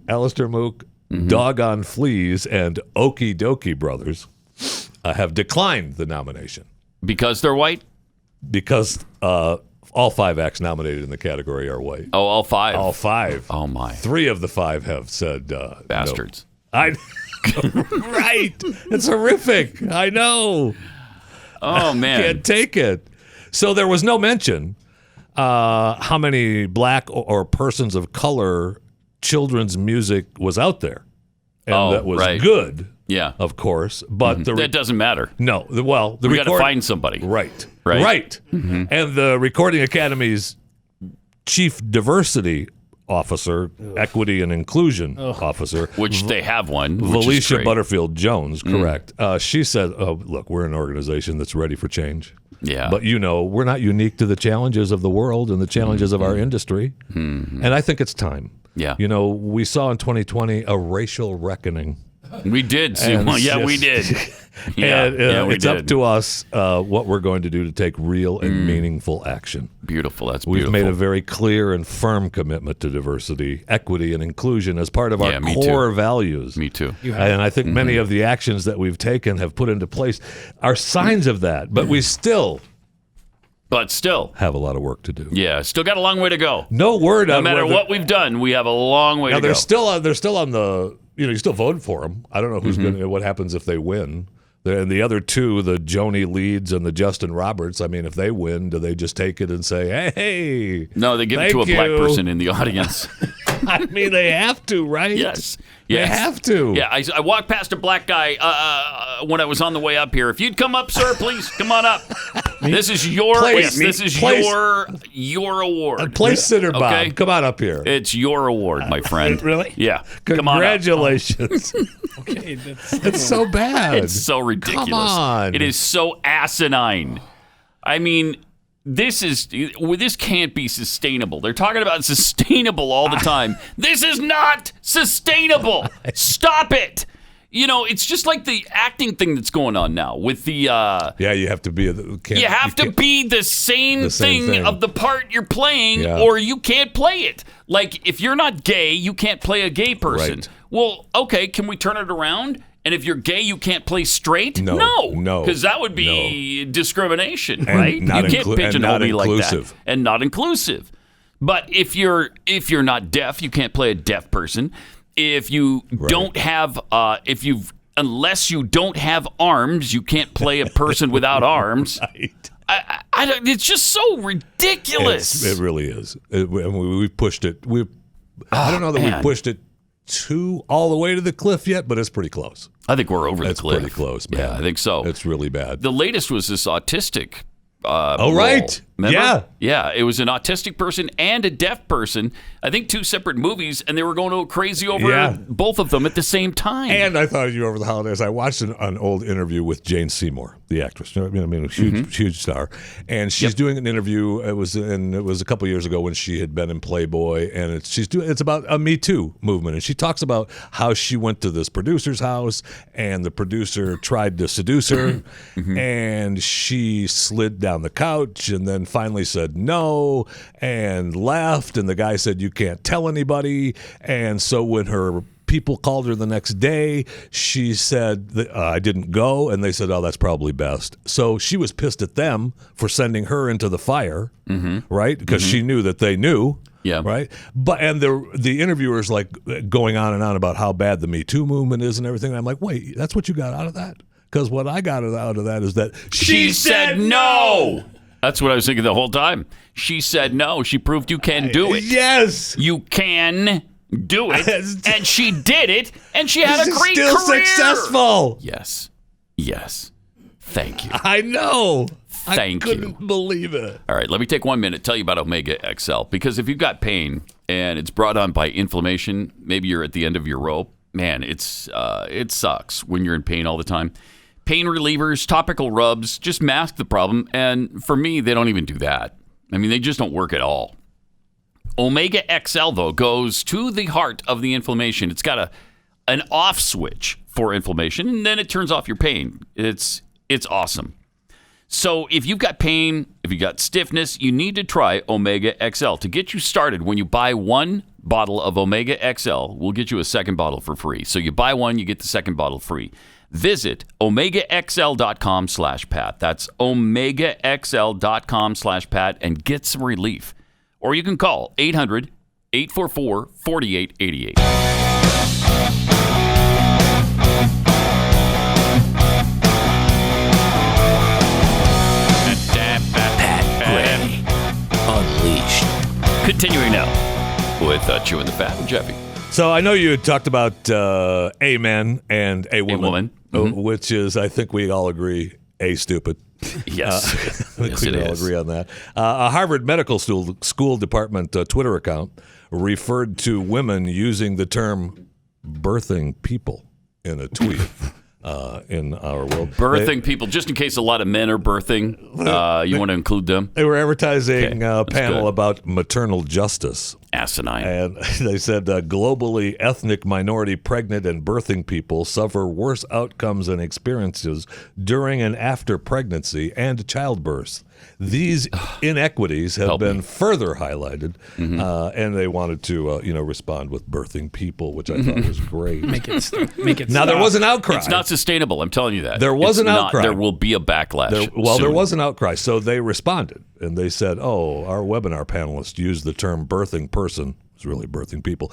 Mook, Doggone Fleas, and Okie Dokie Brothers have declined the nomination. Because they're white? Because all 5 acts nominated in the category are white. Oh, all 5? All 5. Oh, my. 3 of the 5 have said bastards. No. Right. It's horrific. I know. Oh, man. I can't take it. So there was no mention how many black or persons of color children's music was out there. And that was good. Yeah. Of course. But that doesn't matter. No. We got to find somebody. Right. Mm-hmm. And the Recording Academy's chief diversity officer, equity and inclusion officer, which they have one, Felicia Butterfield Jones, correct. She said, look, we're an organization that's ready for change. Yeah. But we're not unique to the challenges of the world and the challenges of our industry. And I think it's time. Yeah. We saw in 2020 a racial reckoning. We did see one. Yeah, we did. And it's up to us what we're going to do to take real and meaningful action. Beautiful. That's We've beautiful. made a very clear and firm commitment to diversity, equity, and inclusion as part of our core values. Me too. And I think many of the actions that we've taken have put into place are signs of that, but we still have a lot of work to do. Yeah, still got a long way to go. No word on no matter what we've done, we have a long way to go. They're still on the, you still voted for them. I don't know who's going to, what happens if they win And the other two, the Joni Leeds and the Justin Roberts, I mean, if they win, do they just take it and say, hey? No, they give it to a black person in the audience. I mean, they have to, right? Yes. They have to. Yeah, I walked past a black guy when I was on the way up here. If you'd come up, sir, please come on up. This is your your award. Place sitter, Bob. Okay? Come on up here. It's your award, my friend. Really? Yeah. Congratulations. Okay, It's so bad. It's so ridiculous. Come on. It is so asinine. I mean, this can't be sustainable. They're talking about sustainable all the time. This is not sustainable. Stop it. You know, it's just like the acting thing that's going on now with the. You have to be. You have to be the same thing of the part you're playing, or you can't play it. Like, if you're not gay, you can't play a gay person. Right. Well, okay, can we turn it around? And if you're gay, you can't play straight? No. Because that would be discrimination, right? You can't pigeonhole me like that. And not inclusive. But if you're not deaf, you can't play a deaf person. If you don't have, unless you don't have arms, you can't play a person without arms. Right. It's just so ridiculous. It really is. We pushed it. I don't know that we pushed it all the way to the cliff yet, but it's pretty close. I think we're over the cliff. It's pretty close, man. Yeah, I think so. It's really bad. The latest was this autistic right. Remember? Yeah. It was an autistic person and a deaf person. I think 2 separate movies, and they were going crazy over both of them at the same time. And I thought of you over the holidays. I watched an old interview with Jane Seymour, the actress. You know what I mean, a huge star. And she's doing an interview. It was a couple years ago when she had been in Playboy, and it's about a Me Too movement. And she talks about how she went to this producer's house, and the producer tried to seduce her, and she slid down the couch, and then finally said no and left. And the guy said, "You can't tell anybody." And so when her people called her the next day, she said, I didn't go. And they said, oh, that's probably best. So she was pissed at them for sending her into the fire, right? Because she knew that they knew. Yeah. Right. And the interviewer's like going on and on about how bad the Me Too movement is and everything. And I'm like, wait, that's what you got out of that? Because what I got out of that is that she said no. That's what I was thinking the whole time. She said no. She proved you can do it. Yes. You can do it. And she did it. And she had a great career. Still successful. Yes. Thank you. I know. Thank you. I couldn't believe it. All right. Let me take 1 minute, tell you about Omega XL. Because if you've got pain and it's brought on by inflammation, maybe you're at the end of your rope. Man, it sucks when you're in pain all the time. Pain relievers, topical rubs just mask the problem. And for me, they don't even do that. I mean, they just don't work at all. Omega XL, though, goes to the heart of the inflammation. It's got an off switch for inflammation, and then it turns off your pain. It's awesome. So if you've got pain, if you've got stiffness, you need to try Omega XL. To get you started, when you buy 1 bottle of Omega XL, we'll get you a second bottle for free. So you buy 1, you get the second bottle free. Visit OmegaXL.com/Pat. That's OmegaXL.com/Pat and get some relief. Or you can call 800-844-4888. Pat Gray Unleashed. Continuing now with Chewing the Fat with Jeffy. So I know you had talked about a man and a woman, which is, I think we all agree, stupid. Yes. We all agree on that. A Harvard Medical School Department Twitter account referred to women using the term birthing people in a tweet. In our world. Birthing people, just in case a lot of men are birthing, you want to include them? They were advertising a panel about maternal justice. Asinine. And they said globally, ethnic minority pregnant and birthing people suffer worse outcomes and experiences during and after pregnancy and childbirth. These inequities have been further highlighted, and they wanted to, respond with birthing people, which I thought was great. Make it now, stop. there was an outcry. It's not sustainable. I'm telling you that. There was an outcry. There will be a backlash. There was an outcry. So they responded, and they said, our webinar panelists used the term birthing person. It's really birthing people,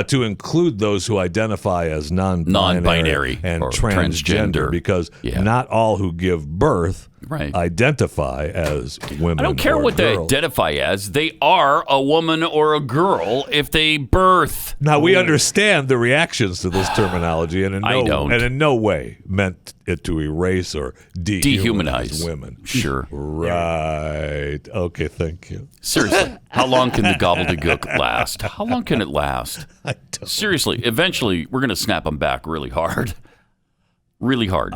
to include those who identify as non-binary and or transgender, because not all who give birth identify as women. I don't care what they identify as. They are a woman or a girl if they birth. Now, we understand the reactions to this terminology, and in no way meant it to erase or dehumanize women. Sure. Right. Okay, thank you. Seriously, how long can the gobbledygook last? How long can it last? Seriously, eventually, we're going to snap them back really hard. Really hard.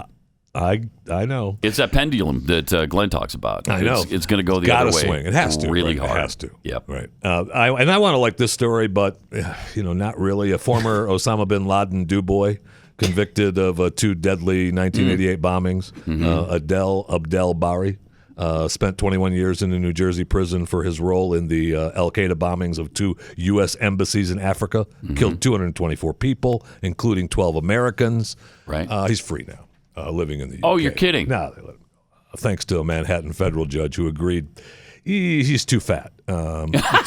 I know. It's that pendulum that Glenn talks about. I know. It's going to go the other way. Got to swing. It has to. Really hard. It has to. Yep. Right. I want to like this story, but, not really. A former Osama bin Laden do-boy convicted of 2 deadly 1988 bombings. Abdel Bari spent 21 years in a New Jersey prison for his role in the Al-Qaeda bombings of 2 U.S. embassies in Africa. Killed 224 people, including 12 Americans. Right. He's free now. Living in the UK. Oh, you're kidding. No, they let him go. Thanks to a Manhattan federal judge who agreed he's too fat.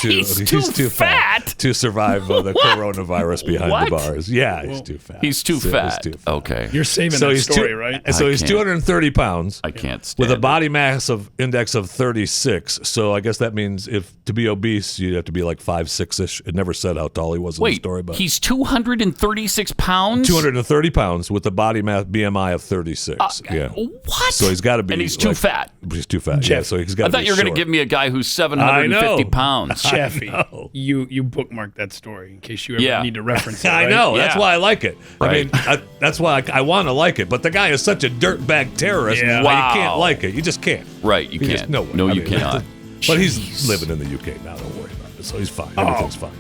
He's too fat to survive the coronavirus behind the bars. Yeah, he's too fat. He's too fat. Okay. You're saving that story, right? So he's 230 pounds. I can't stand with a body mass index of 36. So I guess that means to be obese, you'd have to be like 5'6"-ish. It never said how tall he was in the story. But he's 236 pounds? 230 pounds with a body mass BMI of 36. What? So he's got to be. And he's too fat. He's too fat. Yeah, so he's got to be I thought you were going to give me a guy who's 750 pounds. Jeffy, you bookmark that story in case you ever need to reference it. I right? know. That's why I like it. Right. I mean, that's why I want to like it. But the guy is such a dirtbag terrorist. Yeah. You can't like it. You just can't. Right. You can't. No, you cannot. But he's living in the UK now. Don't worry about it. So he's fine. Everything's fine.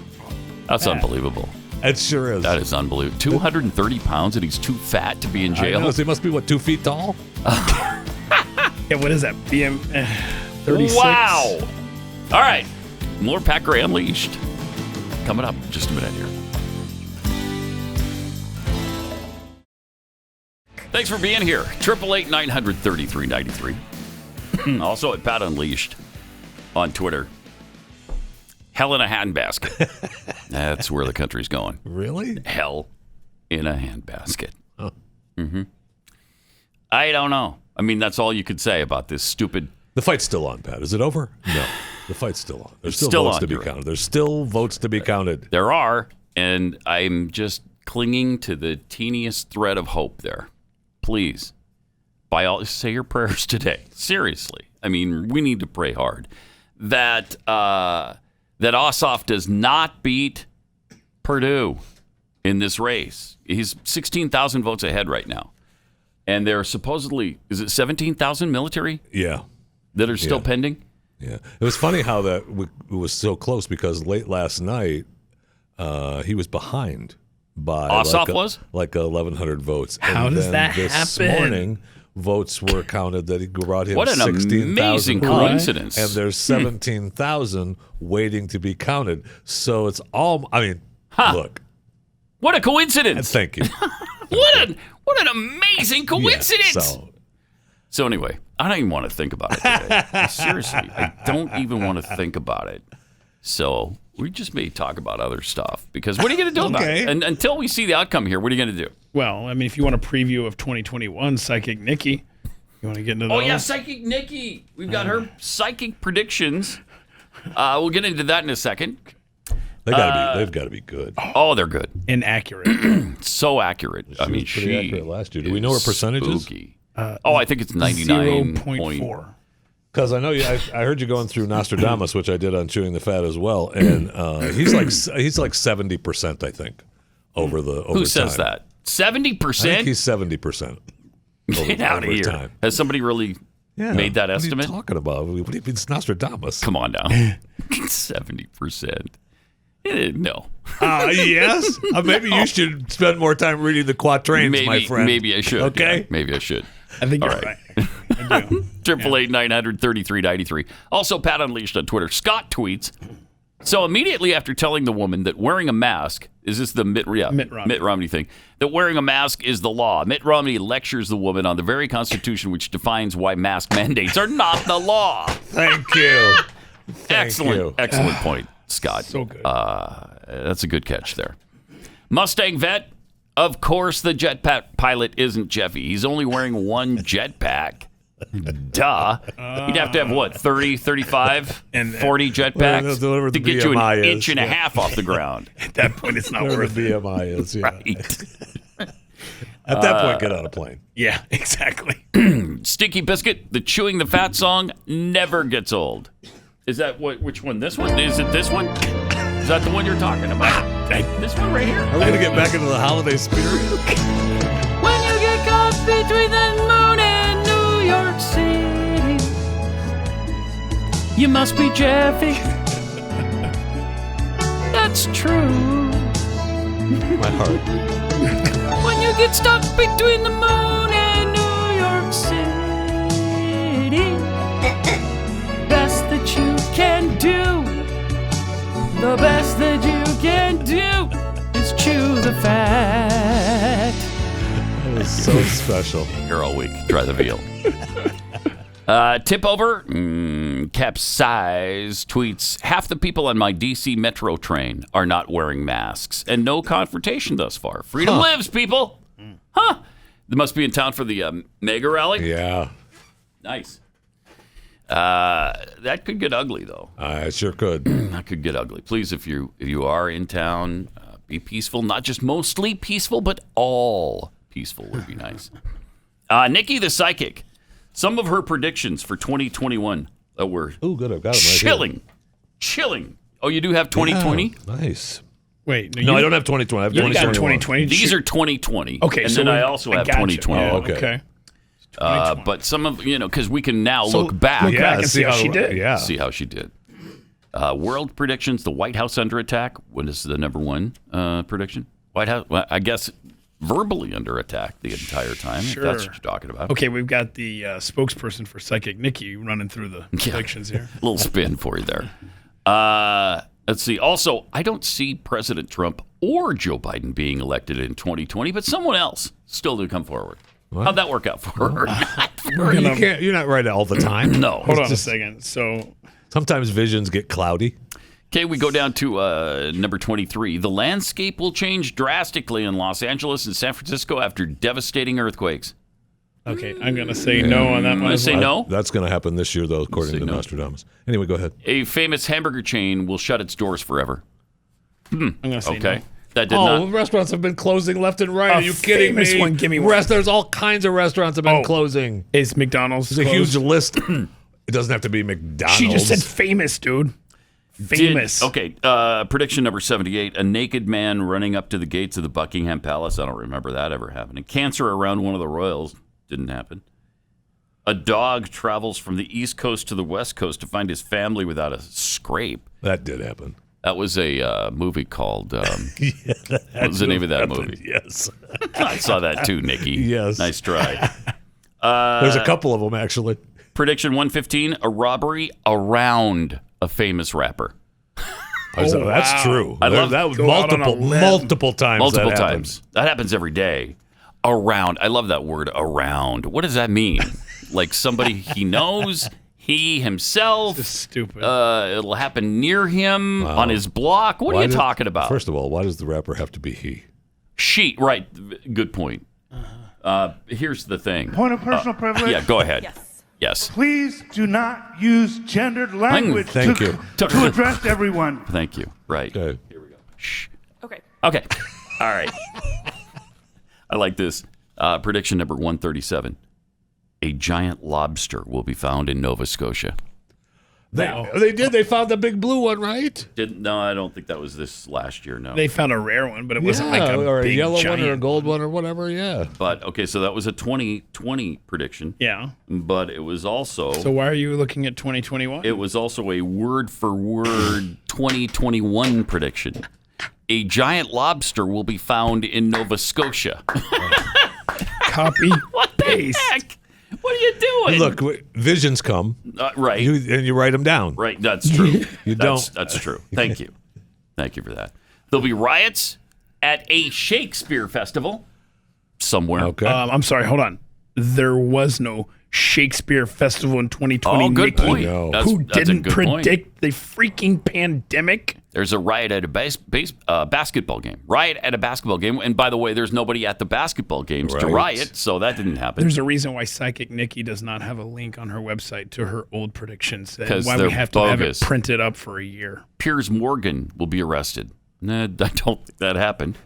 That's unbelievable. It sure is. That is unbelievable. 230 pounds and he's too fat to be in jail. I know, so he must be, 2 feet tall? Yeah, what is that? 36? Wow. All right. More Pat Gray Unleashed. Coming up in just a minute here. Thanks for being here. 888-900-3393. Also at Pat Unleashed on Twitter. Hell in a handbasket. That's where the country's going. Really? Hell in a handbasket. Oh. I don't know. I mean, that's all you could say about this stupid... The fight's still on, Pat. Is it over? No. The fight's still on. There's still votes to be counted. There's still votes to be counted. There are, and I'm just clinging to the teeniest thread of hope there. Please, by all, say your prayers today. Seriously. I mean, we need to pray hard that Ossoff does not beat Perdue in this race. He's 16,000 votes ahead right now. And there are supposedly, is it 17,000 military? Yeah. That are still pending? Yeah. It was funny how it was so close because late last night, he was behind by Ossoff was? like 1,100 votes. How does that happen? This morning, votes were counted that he brought him 16,000. Amazing coincidence. And there's 17,000 waiting to be counted. So it's all, look. What a coincidence. Thank you. What an amazing coincidence. Yeah, So anyway, I don't even want to think about it today. Seriously, I don't even want to think about it. So we just may talk about other stuff because what are you going to do about it? And until we see the outcome here, what are you going to do? Well, I mean, if you want a preview of 2021, Psychic Nikki, you want to get into those? Oh, yeah, Psychic Nikki. We've got her psychic predictions. We'll get into that in a second. They've got to be good. Oh, they're good. And accurate. So accurate. She was pretty accurate last year. Do we know her percentages? Spooky. I think it's 99.4. Because I know I heard you going through Nostradamus, which I did on Chewing the Fat as well, and he's like 70%, I think, over Who says time. that? 70%? I think he's 70%. Get out of here. Time. Has somebody really made that estimate? What are you talking about? What do you mean it's Nostradamus? Come on now. 70%. No. Yes? Maybe you should spend more time reading the quatrains, my friend. Maybe I should. Okay? Yeah, maybe I should. I think you're right. I do. 888-900-3393. Also, Pat Unleashed on Twitter. Scott tweets, so immediately after telling the woman that wearing a mask, is this the Mitt Romney thing, that wearing a mask is the law, Mitt Romney lectures the woman on the very Constitution which defines why mask mandates are not the law. Thank you. Excellent point, Scott. So good. That's a good catch there. Mustang vet. Of course, the jetpack pilot isn't Jeffy. He's only wearing one jetpack. Duh. You'd have to have, what, 30, 35, and 40 jetpacks to get you an inch and a half off the ground. At that point, it's not worth it. BMI is, yeah. Right. At that point, get on a plane. Yeah, exactly. Stinky Biscuit, the Chewing the Fat song never gets old. Is that which one? This one? Is it this one? Is that the one you're talking about? This one right here? Are we going to get back into the holiday spirit? When you get caught between the moon and New York City, you must be Jeffy. That's true. My heart. When you get stuck between the moon and New York City, best that you can do, the best that you can do is chew the fat. That is so special. Here all week. Try the veal. Tip over. Capsize tweets, half the people on my DC Metro train are not wearing masks, and no confrontation thus far. Freedom lives, people. Huh. They must be in town for the mega rally. Yeah. Nice. That could get ugly, though. It sure could. That could get ugly. Please, if you are in town, be peaceful. Not just mostly peaceful, but all peaceful would be nice. Nikki the Psychic. Some of her predictions for 2021 were good. I've got them chilling. Right here. Chilling. Oh, you do have 2020? Yeah, nice. Wait. No, I don't have 2020. I have 2020. These are 2020. Okay. And then I also have 2020. Oh, okay. But some of, because we can now look back. Look back and see how she did. Yeah. See how she did. World predictions, the White House under attack. What is the number one prediction? White House, well, I guess verbally under attack the entire time, if that's what you're talking about. Okay, we've got the spokesperson for Psychic Nikki running through the predictions here. A little spin for you there. Let's see. Also, I don't see President Trump or Joe Biden being elected in 2020, but someone else still to come forward. What? How'd that work out for her? You're not right all the time. No. Hold on a second. So sometimes visions get cloudy. Okay, we go down to number 23. The landscape will change drastically in Los Angeles and San Francisco after devastating earthquakes. Okay, I'm going to say no on that one. I'm going to say no? That's going to happen this year, though, according to Nostradamus. Anyway, go ahead. A famous hamburger chain will shut its doors forever. I'm going to say no. That did not. Restaurants have been closing left and right. Are you kidding me? One, give me one. There's all kinds of restaurants have been closing. Is McDonald's There's closed? a huge list. It doesn't have to be McDonald's. She just said famous, dude. Famous. Prediction number 78. A naked man running up to the gates of the Buckingham Palace. I don't remember that ever happening. Cancer around one of the royals. Didn't happen. A dog travels from the East Coast to the West Coast to find his family without a scrape. That did happen. That was a movie called... what was the name of that movie? Yes. I saw that too, Nikki. Yes. Nice try. There's a couple of them, actually. Prediction 115. A robbery around a famous rapper. That's true. I love that. Multiple times. Multiple times. That happens every day. Around. I love that word, around. What does that mean? Like somebody he knows, he himself. This is stupid. It'll happen near him, on his block. What are you talking about? First of all, why does the rapper have to be he? She. Right. Good point. Here's the thing. Point of personal privilege? Yeah, go ahead. Yes. Please do not use gendered language to address everyone. Thank you. Right. Okay. Here we go. Shh. Okay. All right. I like this. Prediction number 137. A giant lobster will be found in Nova Scotia. They did. They found the big blue one, right? No, I don't think that was this last year, no. They found a rare one, but it wasn't like or big a yellow giant one or a gold one or whatever, yeah. But, okay, so that was a 2020 prediction. Yeah. But it was also... So why are you looking at 2021? It was also a word-for-word 2021 prediction. A giant lobster will be found in Nova Scotia. Copy, what the paste. heck? What are you doing? Look, visions come. Right. And you write them down. Right, that's true. Don't. That's true. Thank you. Thank you for that. There'll be riots at a Shakespeare festival somewhere. Okay. I'm sorry, hold on. There was no Shakespeare festival in 2020. Oh, good Nikki, point. No. That's who a didn't good point. predict the freaking pandemic? There's a riot at a basketball game. Riot at a basketball game. And by the way, there's nobody at the basketball games to riot, so that didn't happen. There's a reason why Psychic Nikki does not have a link on her website to her old predictions. And why they're we have to bogus. have it printed up for a year. Piers Morgan will be arrested. Nah, I don't think that happened.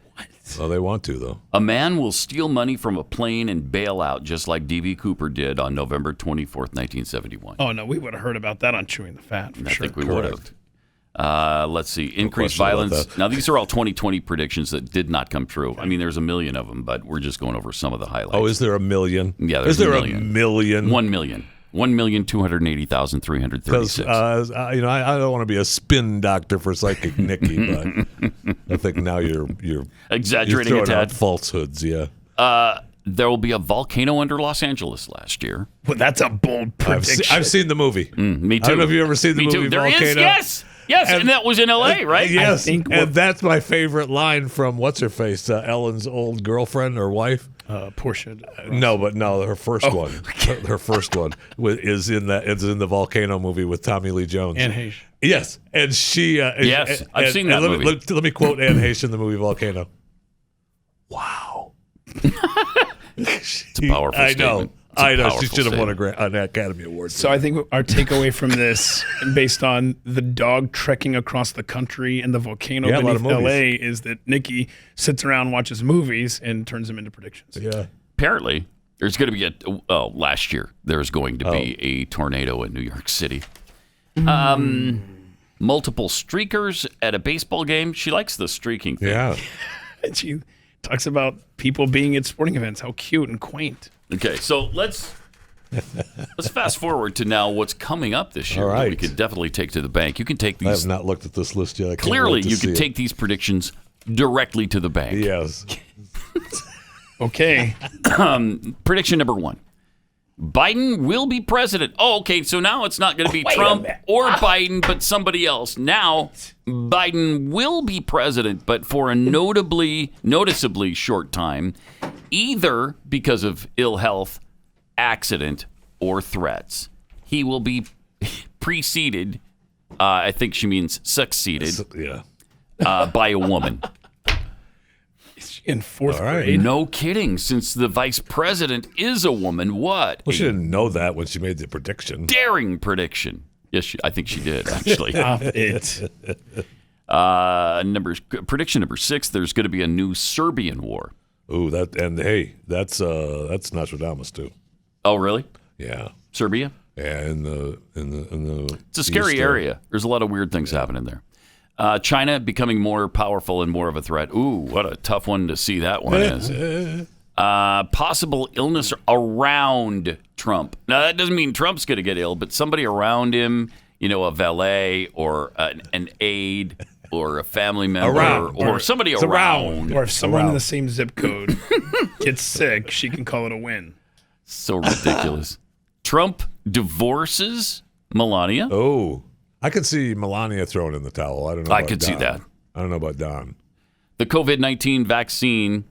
Well, they want to, though. A man will steal money from a plane and bail out, just like D.B. Cooper did on November 24th, 1971. Oh, no, we would have heard about that on Chewing the Fat, for sure. I think we would have. Let's see. Increased violence. Now, these are all 2020 predictions that did not come true. I mean, there's a million of them, but we're just going over some of the highlights. Oh, is there a million? Yeah, there's a million. 1 million. 1,280,336. Because I don't want to be a spin doctor for Psychic Nikki, but I think now you're exaggerating you're a tad. Out falsehoods. Yeah. There will be a volcano under Los Angeles last year. Well, that's a bold prediction. I've seen the movie. Me too. I don't know if you've ever seen the movie too. There Volcano. is, yes, and that was in L.A., right? Yes, and that's my favorite line from what's her face, Ellen's old girlfriend or wife. Portia. No, her first one. Her first one is in the Volcano movie with Tommy Lee Jones. Anne Heche. Yes, and she. Yes, I've seen that movie. Let me quote Anne Heche in the movie Volcano. Wow. It's a powerful statement. I know. She should have won an Academy Award. So I think our takeaway from this, based on the dog trekking across the country and the volcano beneath L.A., is that Nikki sits around, watches movies, and turns them into predictions. Yeah. Apparently, there's going to be last year, there's going to be a tornado in New York City. Multiple streakers at a baseball game. She likes the streaking thing. Yeah. And she talks about people being at sporting events. How cute and quaint. Okay, so let's fast forward to now what's coming up this year. All right. That we could definitely take to the bank. You can take these. I have not looked at this list yet. Clearly, you can take these predictions directly to the bank. Yes. Okay. Prediction number 1. Biden will be president. Oh, okay, so now it's not going to be Trump or Biden, but somebody else. Now, Biden will be president, but for a noticeably short time, either because of ill health, accident, or threats. He will be preceded, I think she means succeeded, by a woman. In fourth grade. No kidding, since the vice president is a woman. What? Well, she didn't know that when she made the prediction. Daring prediction. Yes, I think she did, actually. Stop it. Prediction number 6, there's going to be a new Serbian war. Ooh, that's Nostradamus too. Oh, really? Yeah. Serbia? Yeah, in the it's a scary area. There's a lot of weird things happening there. China becoming more powerful and more of a threat. Ooh, what a tough one to see that one is. Possible illness around Trump. Now, that doesn't mean Trump's going to get ill, but somebody around him, a valet or an aide or a family member or somebody around. Or if someone in the same zip code gets sick, she can call it a win. So ridiculous. Trump divorces Melania. Oh. I could see Melania thrown in the towel. I don't know. I could see that. I don't know about Don. The COVID-19 vaccine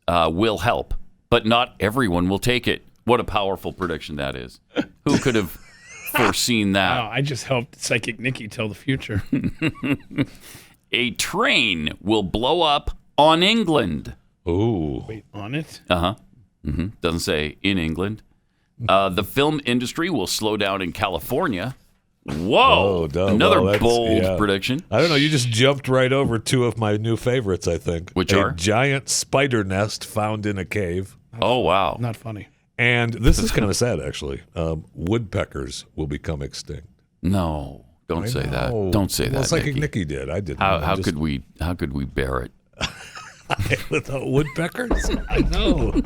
will help, but not everyone will take it. What a powerful prediction that is. Who could have foreseen that? Wow, I just helped Psychic Nikki tell the future. A train will blow up on England. Ooh. Wait, on it? Uh-huh. Mm-hmm. Doesn't say in England. The film industry will slow down in California. Whoa! Another bold prediction. I don't know. You just jumped right over 2 of my new favorites, I think. Which are? A giant spider nest found in a cave. Oh, wow. Not funny. And this is kind of sad, actually. Woodpeckers will become extinct. No, don't say that. Don't say that. Well, Psychic Nikki did. I didn't. How could we bear it? Without woodpeckers? I know.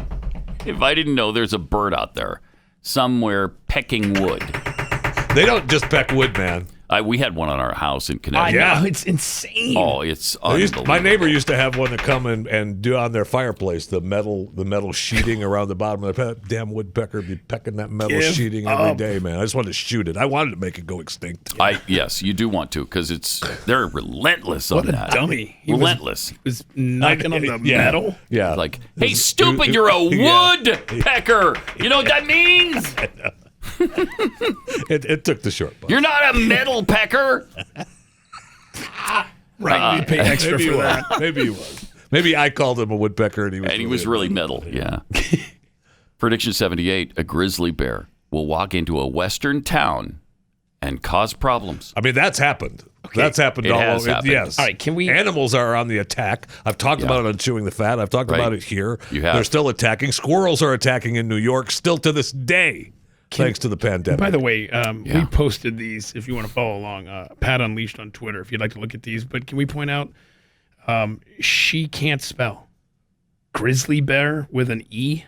If I didn't know there's a bird out there somewhere pecking wood. They don't just peck wood, man. We had one on our house in Connecticut. I know, it's insane. Oh, it's unbelievable. My neighbor used to have one to come and do on their fireplace, the metal sheeting around the bottom of the damn woodpecker be pecking that metal sheeting every day, man. I just wanted to shoot it. I wanted to make it go extinct. Yes, you do want to, because they're relentless on that. What a dummy. Relentless. He was knocking on the metal. Yeah. Like, hey, stupid, you're a woodpecker. You know what that means? It took the short bus. You're not a metal pecker. Right, you pay extra maybe for that. Maybe he was. Maybe I called him a woodpecker, and he was really metal. Yeah. Prediction 78: a grizzly bear will walk into a western town and cause problems. I mean, that's happened. Okay. That's happened It all has over. happened. Yes. All right, can we? Animals are on the attack. I've talked about it on Chewing the Fat. I've talked about it here. You have. They're still attacking. Squirrels are attacking in New York still to this day, thanks to the pandemic. By the way, we posted these if you want to follow along. Pat Unleashed on Twitter if you'd like to look at these. But can we point out she can't spell grizzly bear with an E?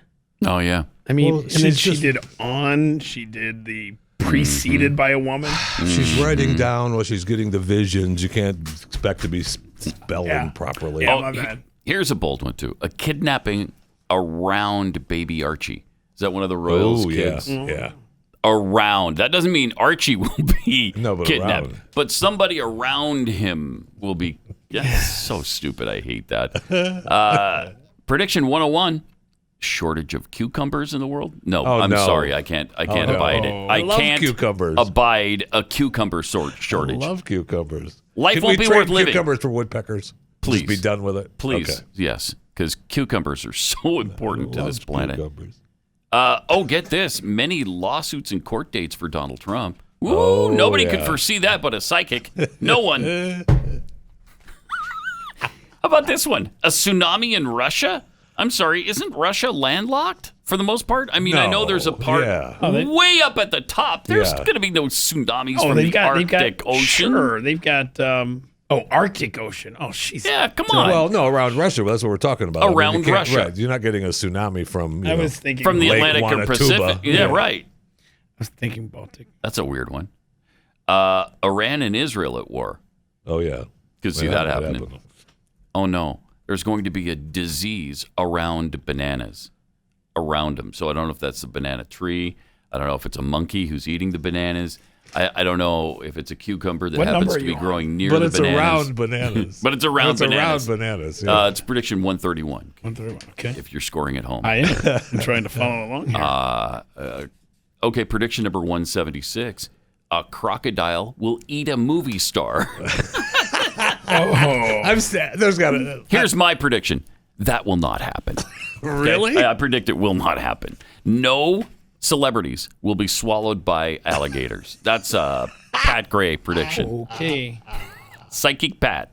Oh, yeah. I mean, Well, and then she just- did on. She did the preceded by a woman. She's writing down while she's getting the visions. You can't expect to be spelling properly. Yeah, my bad. Here's a bold one, too. A kidnapping around baby Archie. Is that one of the Royals' kids? Yeah. Around. That doesn't mean Archie will be but kidnapped. around. But somebody around him will be. That's so stupid. I hate that. Prediction 101. Shortage of cucumbers in the world? No, I'm sorry. I can't abide it. I love can't cucumbers. abide a cucumber shortage. I love cucumbers. Life Can won't we be trade worth living. cucumbers for woodpeckers? Please. Just be done with it. Please, Okay. yes, because cucumbers are so important to this planet. Cucumbers. Get this. Many lawsuits and court dates for Donald Trump. Ooh, Oh, nobody could yeah. foresee that but a psychic. No one. How about this one? A tsunami in Russia? I'm sorry, isn't Russia landlocked for the most part? I mean, I know there's a part way up at the top. There's going to be no tsunamis from the Arctic Ocean. Sure, they've got Arctic Ocean. Oh, she's Yeah, come on. Well, no, around Russia. That's what we're talking about. Around you can't- Russia. Right, you're not getting a tsunami from. I was thinking from the Lake Atlantic or Wanatuba. Pacific. Yeah, right. I was thinking Baltic. That's a weird one. Iran and Israel at war. Oh yeah, Could see that happening. Oh no, there's going to be a disease around bananas, around them. So I don't know if that's a banana tree. I don't know if it's a monkey who's eating the bananas. I don't know if it's a cucumber that happens to be growing near but the it's bananas. around bananas. But it's around bananas. Around bananas. Yeah. It's prediction 131. 131. Okay. If you're scoring at home. I am. I'm trying to follow along here. Okay, prediction number 176. A crocodile will eat a movie star. I'm sad. There's got to. Here's my prediction. That will not happen. Really? Okay? I predict it will not happen. No celebrities will be swallowed by alligators. That's a Pat Gray prediction. Okay. Psychic Pat.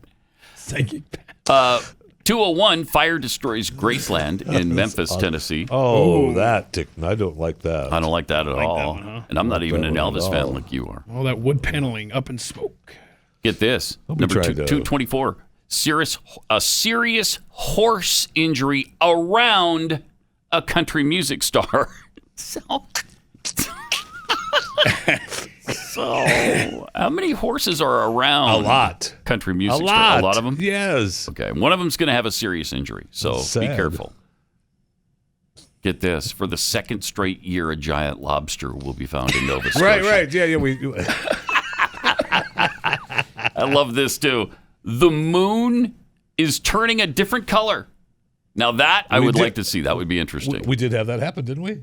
Psychic Pat. 201, fire destroys Graceland in Memphis, Tennessee. Oh, I don't like that. I don't like that at all. that one, huh? And I'm not even an that one Elvis at fan all. like you are. All that wood paneling up in smoke. Get this. I'll be Number trying to- 224. A serious horse injury around a country music star. So, how many horses are around? A lot. Country music A star. lot. A lot of them? Yes. Okay. One of them's going to have a serious injury. So be Sad. careful. Get this. For the second straight year, a giant lobster will be found in Nova Scotia. Right. Yeah. We. I love this too. The moon is turning a different color. Now that I would like to see. That would be interesting. We did have that happen, didn't we?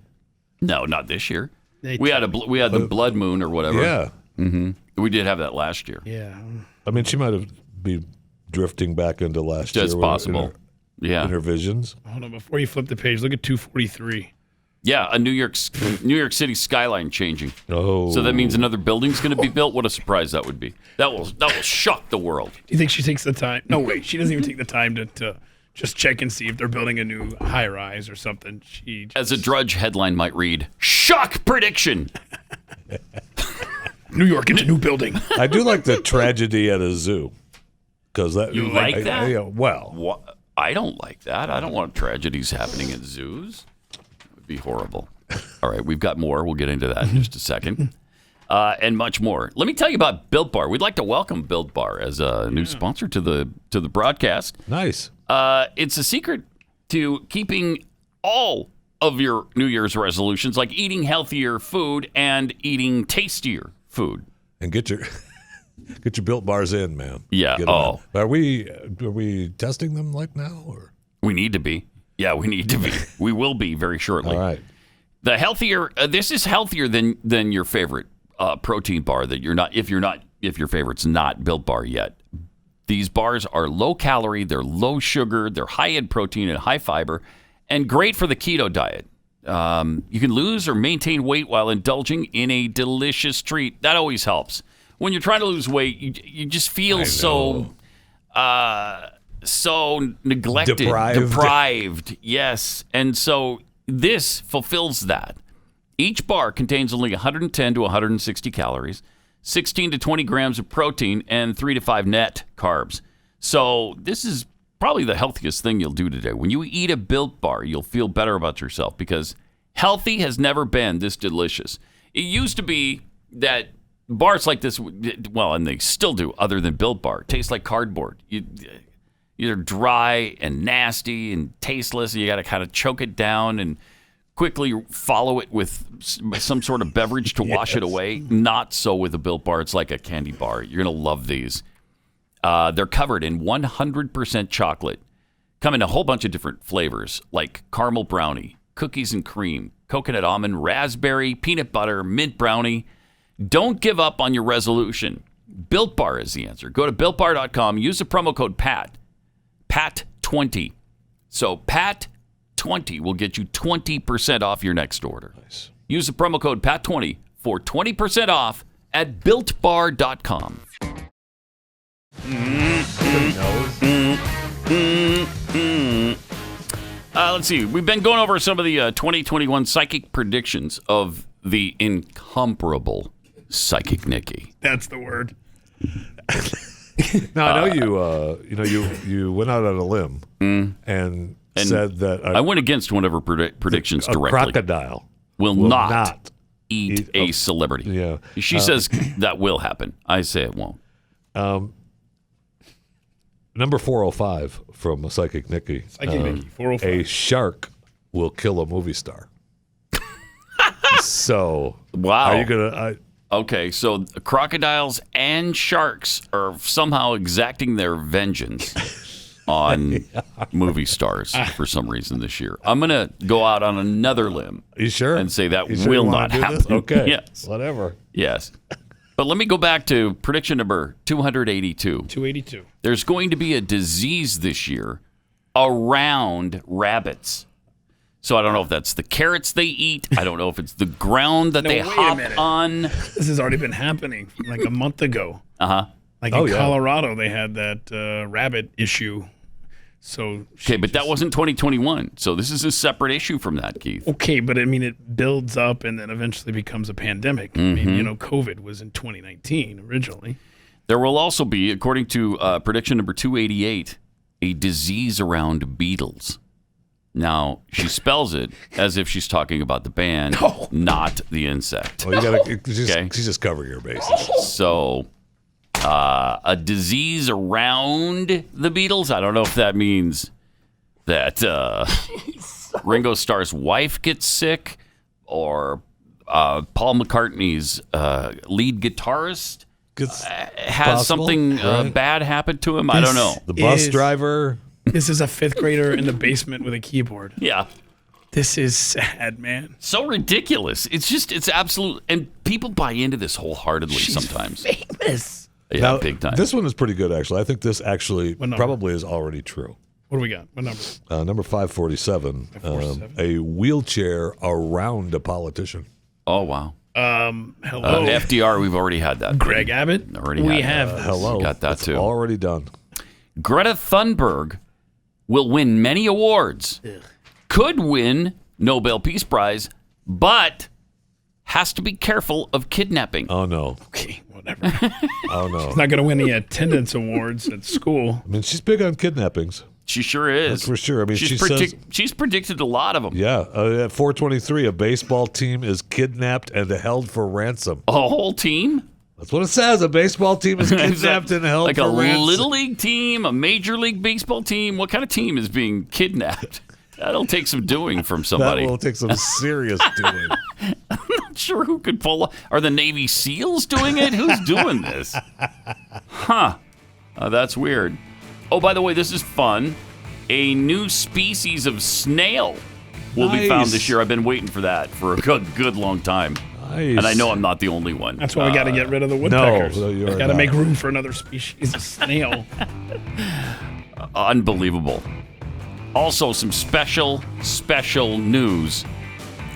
No, not this year. We had the blood moon or whatever. Yeah. Mm-hmm. We did have that last year. Yeah. I mean, she might have been drifting back into last year. That's possible. In her visions. Hold on, before you flip the page, look at 243. Yeah, a New York City skyline changing. Oh. So that means another building's going to be built. What a surprise that would be. That will shock the world. Do you think she takes the time? No, wait. She doesn't even take the time to just check and see if they're building a new high-rise or something. As a Drudge headline might read, shock prediction. New York into new building. I do like the tragedy at a zoo. Because that You like that? Well. I don't like that. I don't want tragedies happening at zoos. It would be horrible. All right, we've got more. We'll get into that in just a second. And much more. Let me tell you about Built Bar. We'd like to welcome Built Bar as a new sponsor to the broadcast. Nice. It's a secret to keeping all of your New Year's resolutions, like eating healthier food and eating tastier food. And get your Built Bars in, man. Yeah. Get 'em in. Are we testing them like now, or we need to be? Yeah, we need to be. We will be very shortly. All right. The healthier. This is healthier than your favorite protein bar that you're not. If your favorite's not Built Bar yet. These bars are low calorie, they're low sugar, they're high in protein and high fiber, and great for the keto diet. You can lose or maintain weight while indulging in a delicious treat. That always helps. When you're trying to lose weight, you just feel so neglected, deprived. Yes, and so this fulfills that. Each bar contains only 110 to 160 calories, 16 to 20 grams of protein, and 3 to 5 net carbs. So this is probably the healthiest thing you'll do today. When you eat a Built Bar, you'll feel better about yourself because healthy has never been this delicious. It used to be that bars like this, well, and they still do, other than Built Bar, taste like cardboard. They're dry and nasty and tasteless. You got to kind of choke it down and quickly follow it with some sort of beverage to wash it away. Not so with a Built Bar. It's like a candy bar. You're going to love these. They're covered in 100% chocolate. Come in a whole bunch of different flavors like caramel brownie, cookies and cream, coconut almond, raspberry, peanut butter, mint brownie. Don't give up on your resolution. Built Bar is the answer. Go to BuiltBar.com. Use the promo code PAT. PAT20. So PAT20 will get you 20% off your next order. Nice. Use the promo code PAT20 for 20% off at BuiltBar.com. Let's see. We've been going over some of the 2021 psychic predictions of the incomparable Psychic Nikki. That's the word. Now I know you went out on a limb and said that I went against one of her predictions directly. A crocodile will not eat a celebrity. Yeah, she says that will happen. I say it won't. Number 405 from Psychic Nikki. Psychic Nikki, 405. A shark will kill a movie star. So, wow. Are you gonna? Okay, so crocodiles and sharks are somehow exacting their vengeance on movie stars for some reason this year. I'm going to go out on another limb. You sure? And say that will not happen. Okay. Yes. Whatever. Yes. But let me go back to prediction number 282. 282. There's going to be a disease this year around rabbits. So I don't know if that's the carrots they eat. I don't know if it's the ground that they hop on. This has already been happening like a month ago. Uh-huh. Like in Colorado, they had that rabbit issue. So okay, but that wasn't 2021. So this is a separate issue from that, Keith. Okay, but I mean, it builds up and then eventually becomes a pandemic. I mean, COVID was in 2019 originally. There will also be, according to prediction number 288, a disease around beetles. Now, she spells it as if she's talking about the band, not the insect. Well, you gotta, she's just covering her bases. So, a disease around the beetles? I don't know if that means that Ringo Starr's wife gets sick or Paul McCartney's lead guitarist has something bad happen to him. I don't know. The bus driver. This is a fifth grader in the basement with a keyboard. Yeah. This is sad, man. So ridiculous. It's absolute. And people buy into this wholeheartedly sometimes. Famous. Yeah, now, big time. This one is pretty good, actually. I think this actually probably is already true. What do we got? What number? Number 547. 547. A wheelchair around a politician. Oh, wow. Hello. FDR, we've already had that. Greg Abbott? We have this. Hello. Got that, too. Already done. Greta Thunberg will win many awards, could win Nobel Peace Prize, but has to be careful of kidnapping. Oh, no. Okay, whatever. Oh, no. She's not going to win any attendance awards at school. I mean, she's big on kidnappings. She sure is. That's for sure. I mean, she's predicted a lot of them. Yeah. At 423, a baseball team is kidnapped and held for ransom. A whole team? That's what it says. A baseball team is kidnapped and held for ransom. Like a little league team, a major league baseball team. What kind of team is being kidnapped? That'll take some doing from somebody. That will take some serious doing. I'm not sure who could pull off. Are the Navy SEALs doing it? Who's doing this? Huh. That's weird. Oh, by the way, this is fun. A new species of snail will be found this year. I've been waiting for that for a good long time. Nice. And I know I'm not the only one. That's why we got to get rid of the woodpeckers. No, you're got to not. make room for another species of snail. Unbelievable. Also, some special news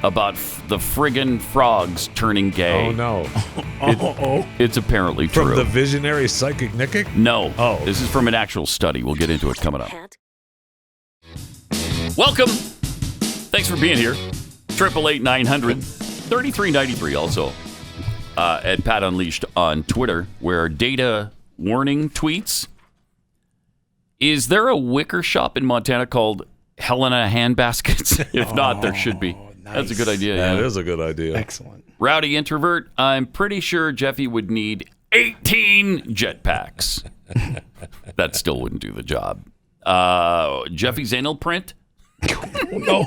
about the friggin' frogs turning gay. Oh, no. It's apparently true. From the visionary Psychic Nikki? No. Oh. This is from an actual study. We'll get into it coming up. Welcome. Thanks for being here. 888-900-3393. Also at Pat Unleashed on Twitter, where data warning tweets. Is there a wicker shop in Montana called Helena Handbaskets? If not, there should be. Nice. That's a good idea. That yeah. is a good idea. Excellent. Rowdy introvert, I'm pretty sure Jeffy would need 18 jetpacks. That still wouldn't do the job. Jeffy's anal print? No.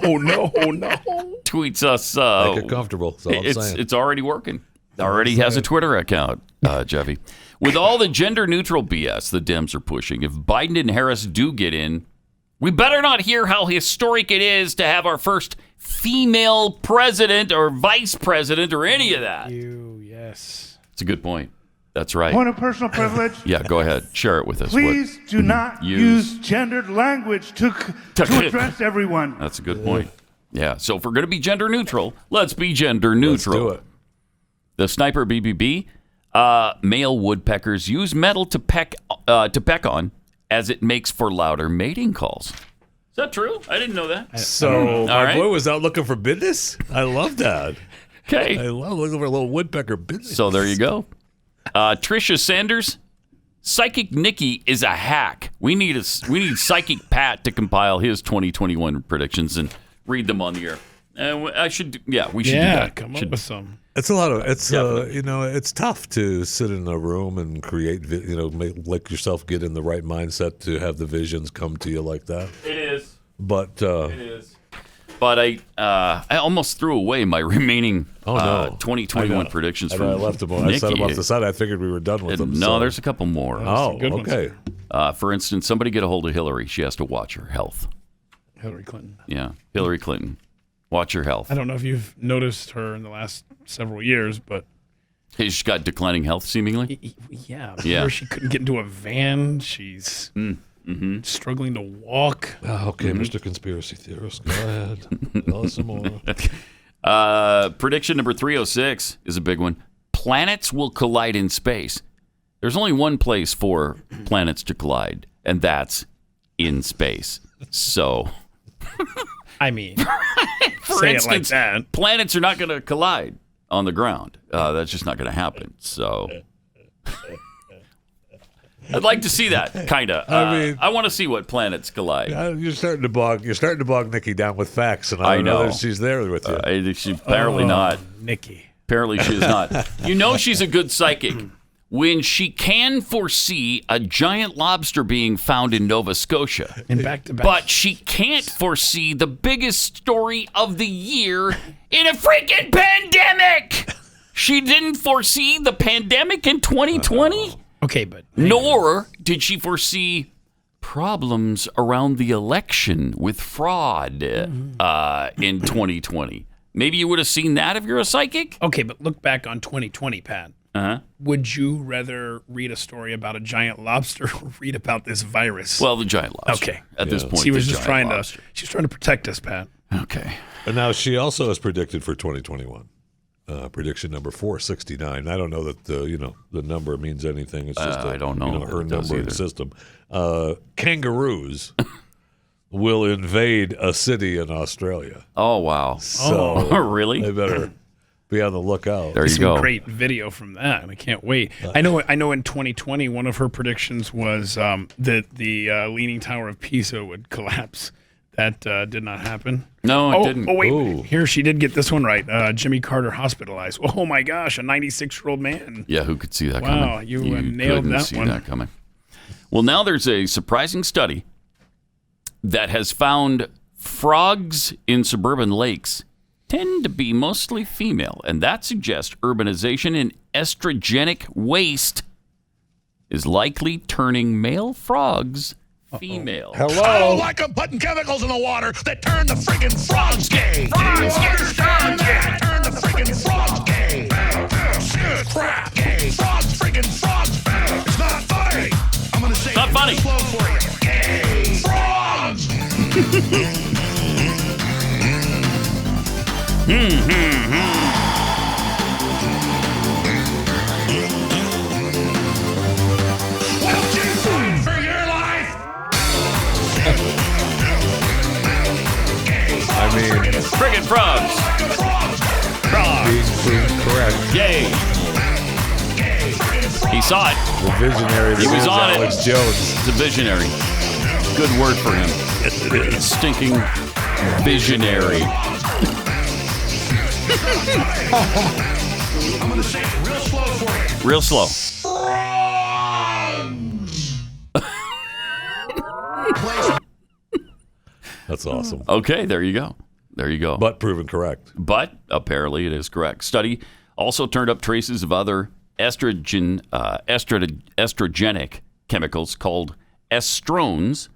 Tweets us. Make it comfortable. That's all I'm saying. It's already working. Already has a Twitter account, Jeffy. With all the gender-neutral BS the Dems are pushing, if Biden and Harris do get in, we better not hear how historic it is to have our first female president or vice president or any of that. Yes. It's a good point. That's right. Point of personal privilege. Yeah, go ahead. Share it with us. Please do not use gendered language to address everyone. That's a good point. Yeah, so if we're going to be gender neutral, let's be gender neutral. Let's do it. The Sniper BBB, male woodpeckers use metal to peck on as it makes for louder mating calls. Is that true? I didn't know that. So my boy was out looking for business? I love that. Okay. I love looking for a little woodpecker business. So there you go. Tricia Sanders, Psychic Nikki is a hack. We need Psychic Pat to compile his 2021 predictions and read them on the air. We should do that. Come up with some. It's a lot of it's tough to sit in a room and create, make yourself get in the right mindset to have the visions come to you like that. It is. But it is. But I almost threw away my remaining 2021 predictions for I left them. I set them off the side. I figured we were done with them. No, there's a couple more. Oh, okay. For instance, somebody get a hold of Hillary. She has to watch her health. Hillary Clinton. Yeah, Hillary Clinton. Watch your health. I don't know if you've noticed her in the last several years, but she's got declining health, seemingly. Yeah. She couldn't get into a van. She's struggling to walk. Okay, Mr. Conspiracy Theorist, go ahead. Tell us some more. Prediction number 306 is a big one. Planets will collide in space. There's only one place for planets to collide, and that's in space. So, I mean, for instance, planets are not going to collide on the ground. That's just not going to happen. So, I'd like to see that, kind of. I want to see what planets collide. You're starting to bog Nikki down with facts, and I know that she's there with you. She's apparently not. Nikki. Apparently she is not. You know she's a good psychic when she can foresee a giant lobster being found in Nova Scotia. And back-to-back. But she can't foresee the biggest story of the year in a freaking pandemic. She didn't foresee the pandemic in 2020. Okay, but nor did she foresee problems around the election with fraud in 2020. Maybe you would have seen that if you're a psychic. Okay, but look back on 2020, Pat. Would you rather read a story about a giant lobster or read about this virus? Well, the giant lobster. Okay. At this point, she was just trying lobster. She's trying to protect us, Pat. Okay. And now she also has predicted for 2021. Prediction number 469. I don't know that the number means anything. It's just I don't know her numbering system. Kangaroos will invade a city in Australia. Oh wow! So really? They better be on the lookout. There you go. Great video from that, and I can't wait. I know. In 2020, one of her predictions was that the Leaning Tower of Pisa would collapse. That did not happen. No, it didn't. Oh, wait. Here, she did get this one right. Jimmy Carter hospitalized. Oh, my gosh, a 96-year-old man. Yeah, who could see that coming? Wow, you nailed that see one. That coming. Well, now there's a surprising study that has found frogs in suburban lakes tend to be mostly female, and that suggests urbanization and estrogenic waste is likely turning male frogs female. Hello. I don't like them putting chemicals in the water that turn the friggin' frogs gay. Frogs gay. Turn the friggin' frogs gay. crap. Gay frogs, friggin' frogs. It's not funny. I'm gonna say Not it funny. real slow for you. Gay frogs. Won't you fight for your life? I mean, Friggin' frogs. being proven correct. Yay. He saw it. The visionary that He was is on it. Alex Jones. It's a visionary. Good word for him. Stinking visionary. I'm gonna say it real slow for you. Real slow. That's awesome. Okay, there you go. There you go. But proven correct. But apparently it is correct. Study also turned up traces of other estrogenic chemicals called estrones,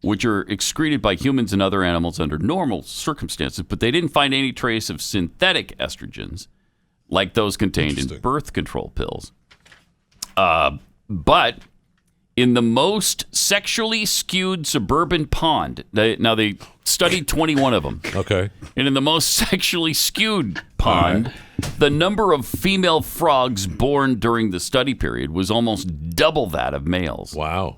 which are excreted by humans and other animals under normal circumstances, but they didn't find any trace of synthetic estrogens like those contained in birth control pills. But in the most sexually skewed suburban pond, they studied 21 of them. Okay. And in the most sexually skewed pond, the number of female frogs born during the study period was almost double that of males. Wow.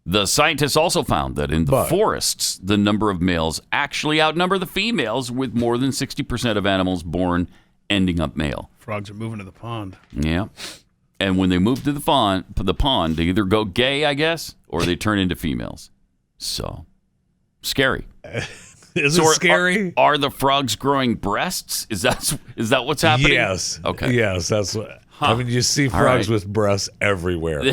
The scientists also found that in the forests, the number of males actually outnumber the females, with more than 60% of animals born ending up male. Frogs are moving to the pond. Yeah. And when they move to the pond, they either go gay, I guess, or they turn into females. So, scary. Is it scary? Are the frogs growing breasts? Is that what's happening? Yes. Okay. Yes, that's what. I mean, you see All frogs right. with breasts everywhere.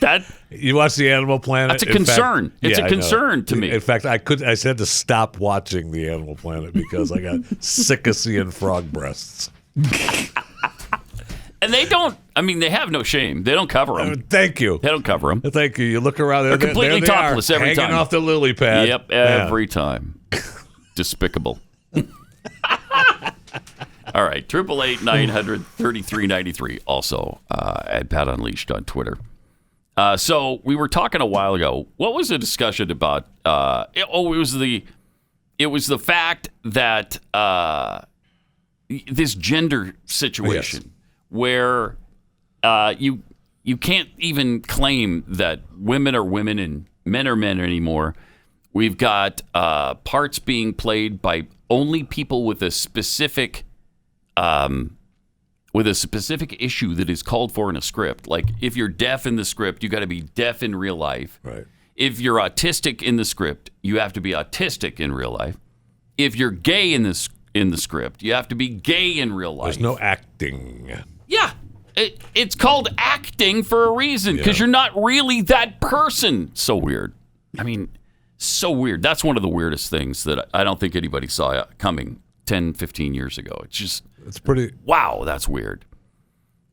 That You watch the Animal Planet. That's a In concern. Fact, It's yeah, a I know. concern to me. In fact, I had to stop watching the Animal Planet because I got sick of seeing frog breasts. and they don't. I mean, they have no shame. They don't cover them. Thank you. They don't cover them. Thank you. You look around They're there, completely there they topless are, every hanging time. off the lily pad. Yep, Yeah. every time. Despicable. All right, 888-900-3393. Also at Pat Unleashed on Twitter. So we were talking a while ago. What was the discussion about? It was the fact that this gender situation where you can't even claim that women are women and men are men anymore. We've got parts being played by only people with a specific issue that is called for in a script. Like if you're deaf in the script, you got to be deaf in real life. Right. If you're autistic in the script, you have to be autistic in real life. If you're gay in the script, you have to be gay in real life. There's no acting. Yeah. It's called acting for a reason, because you're not really that person. So weird. I mean, so weird. That's one of the weirdest things that I don't think anybody saw coming 10, 15 years ago. It's pretty. Wow, that's weird.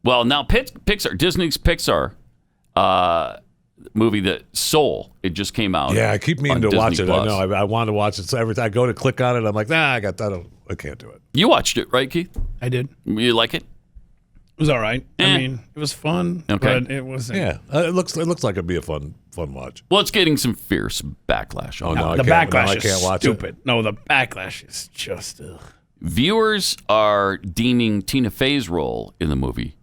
Well, now Pixar, Disney's Pixar movie, that Soul, it just came out. Yeah, I keep meaning to Disney watch it. Plus. I know. I want to watch it. So every time I go to click on it, I'm like, I can't do it. You watched it, right, Keith? I did. You like it? It was all right. I mean, it was fun, Okay. but it wasn't. Yeah, it looks like it'd be a fun watch. Well, it's getting some fierce backlash on no, it. I The can't- backlash I is can't watch stupid. No, the backlash is just. Ugh. Viewers are deeming Tina Fey's role in the movie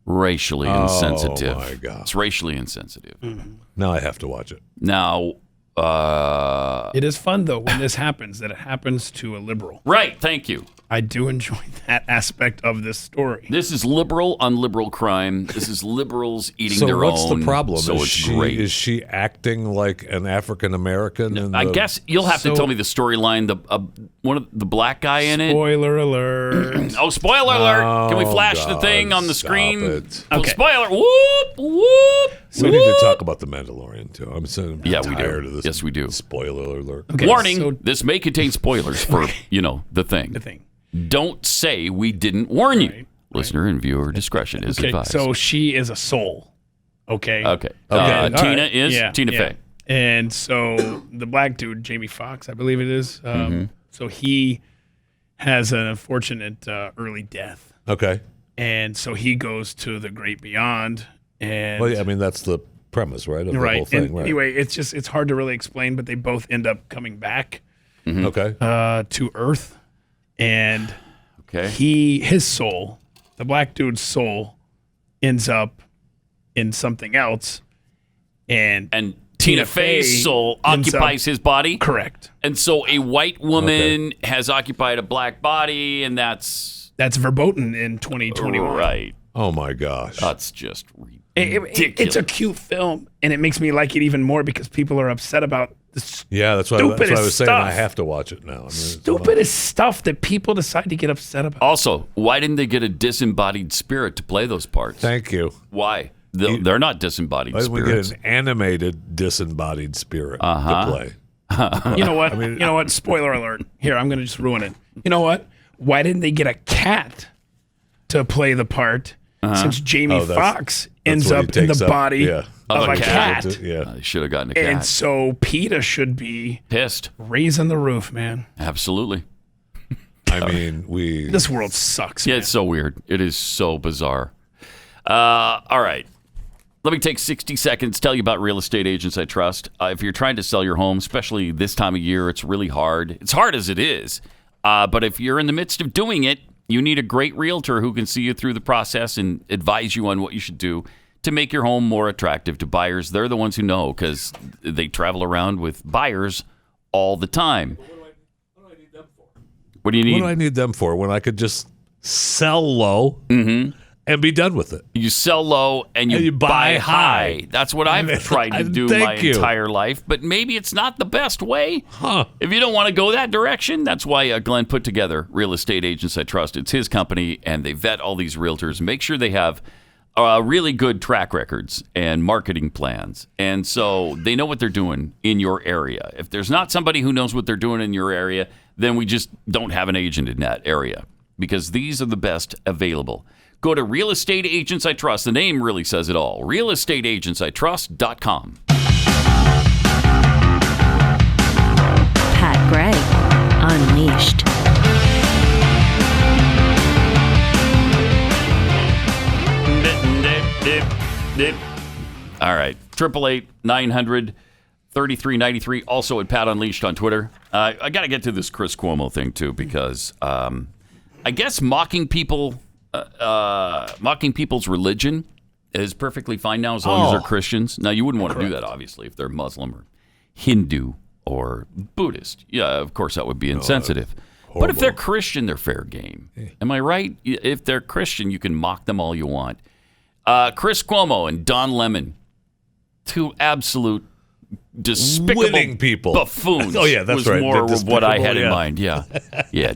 racially insensitive. Oh my God. It's racially insensitive. Now I have to watch it. Now, It is fun though when this happens, that it happens to a liberal. right, thank you. I do enjoy that aspect of this story. This is liberal on liberal crime. This is liberals eating So their what's own. the problem? So is it's she great. is she acting like an African American? I guess you'll have to So- tell me the storyline. One of the black guy in it. Spoiler alert. Oh, spoiler alert! Can we flash the God, thing on the stop screen? it. Oh, Okay. spoiler! Whoop whoop. We need to talk about the Mandalorian too. I'm so Yeah, we do. tired of this. Yes, we do. Spoiler alert. Okay, Warning: so- this may contain spoilers for the thing. The thing. Don't say we didn't warn you. Right, Listener and viewer discretion is Okay, advised. so she is a soul. Okay. Okay. all Tina right. is Yeah, Tina yeah. Fey. And so the black dude, Jamie Foxx, I believe it is. So he has an unfortunate early death. Okay. And so he goes to the great beyond. And Well, yeah, I mean, that's the premise, right? Of the right. whole thing, And right? anyway, it's hard to really explain, but they both end up coming back Okay. to Earth. And Okay. his soul, the black dude's soul, ends up in something else. And Tina Fey's soul occupies his body? Correct. And so a white woman has occupied a black body, and that's verboten in 2021. Right. Oh, my gosh. That's just ridiculous. It's a cute film, and it makes me like it even more because people are upset about the Yeah, that's what I was saying. stuff. I have to watch it now. I mean, Stupidest stuff that people decide to get upset about. Also, why didn't they get a disembodied spirit to play those parts? Thank you. Why? They're not disembodied Why didn't we spirits. get an animated disembodied spirit Uh-huh. to play? You know what? I mean, you know what? Spoiler alert. Here, I'm going to just ruin it. You know what? Why didn't they get a cat to play the part since Jamie Foxx ends up in the body of a cat? They should have gotten a cat. And so PETA should be pissed. Raising the roof, man. Absolutely. I mean, This world sucks. Yeah, man. it's so weird. It is so bizarre. All right. Let me take 60 seconds, tell you about Real Estate Agents I Trust. If you're trying to sell your home, especially this time of year, it's really hard. It's hard as it is. But if you're in the midst of doing it, you need a great realtor who can see you through the process and advise you on what you should do to make your home more attractive to buyers. They're the ones who know because they travel around with buyers all the time. What do you need? What do I need them for when I could just sell low and be done with it? You sell low and you buy high. That's what I've tried to do my entire life, but maybe it's not the best way. If you don't want to go that direction, that's why Glenn put together Real Estate Agents I Trust. It's his company, and they vet all these realtors, make sure they have really good track records and marketing plans. And so they know what they're doing in your area. If there's not somebody who knows what they're doing in your area, then we just don't have an agent in that area because these are the best available. Go to Real Estate Agents I Trust. The name really says it all. realestateagentsitrust.com. Pat Gray, Unleashed. All right. 888-900-3393. Also at Pat Unleashed on Twitter. I got to get to this Chris Cuomo thing, too, because I guess mocking people's religion is perfectly fine now as long as they're Christians. Now, you wouldn't want to do that, obviously, if they're Muslim or Hindu or Buddhist. Yeah, of course, that would be insensitive. But if they're Christian, they're fair game. Am I right? If they're Christian, you can mock them all you want. Chris Cuomo and Don Lemon, two absolute despicable winning people, buffoons. Oh yeah, that's was right. More of what I had in mind. Yeah,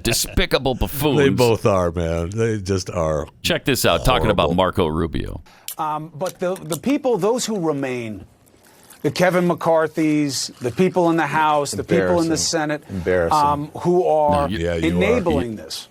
despicable buffoons. They both are, man. They just are. Check this out. Talking about Marco Rubio. But the people, those who remain, the Kevin McCarthy's, the people in the House, the people in the Senate, who are enabling this,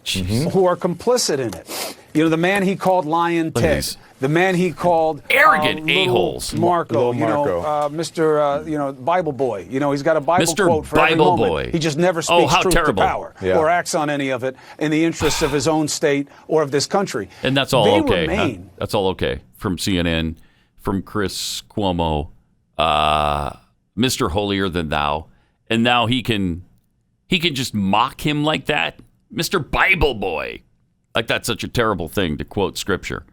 who are complicit in it. You know, the man he called Lion Ted, the man he called arrogant a-holes, Marco, Mr. Bible Boy. You know, he's got a Bible quote for every moment. He just never speaks truth to power or acts on any of it in the interests of his own state or of this country. And that's all okay. Huh? That's all okay from CNN, from Chris Cuomo. Mr. Holier Than Thou, and now he can just mock him like that, Mr. Bible Boy, like that's such a terrible thing to quote scripture.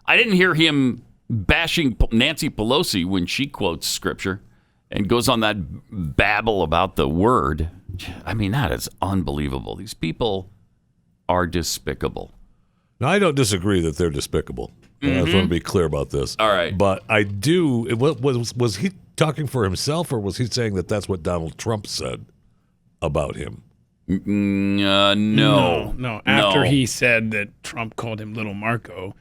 I didn't hear him bashing Nancy Pelosi when she quotes scripture and goes on that babble about the word. I mean, that is unbelievable. These people are despicable. Now, I don't disagree that they're despicable. I just want to be clear about this. All right. But I do. Was he talking for himself, or was he saying that that's what Donald Trump said about him? No. After he said that Trump called him Little Marco,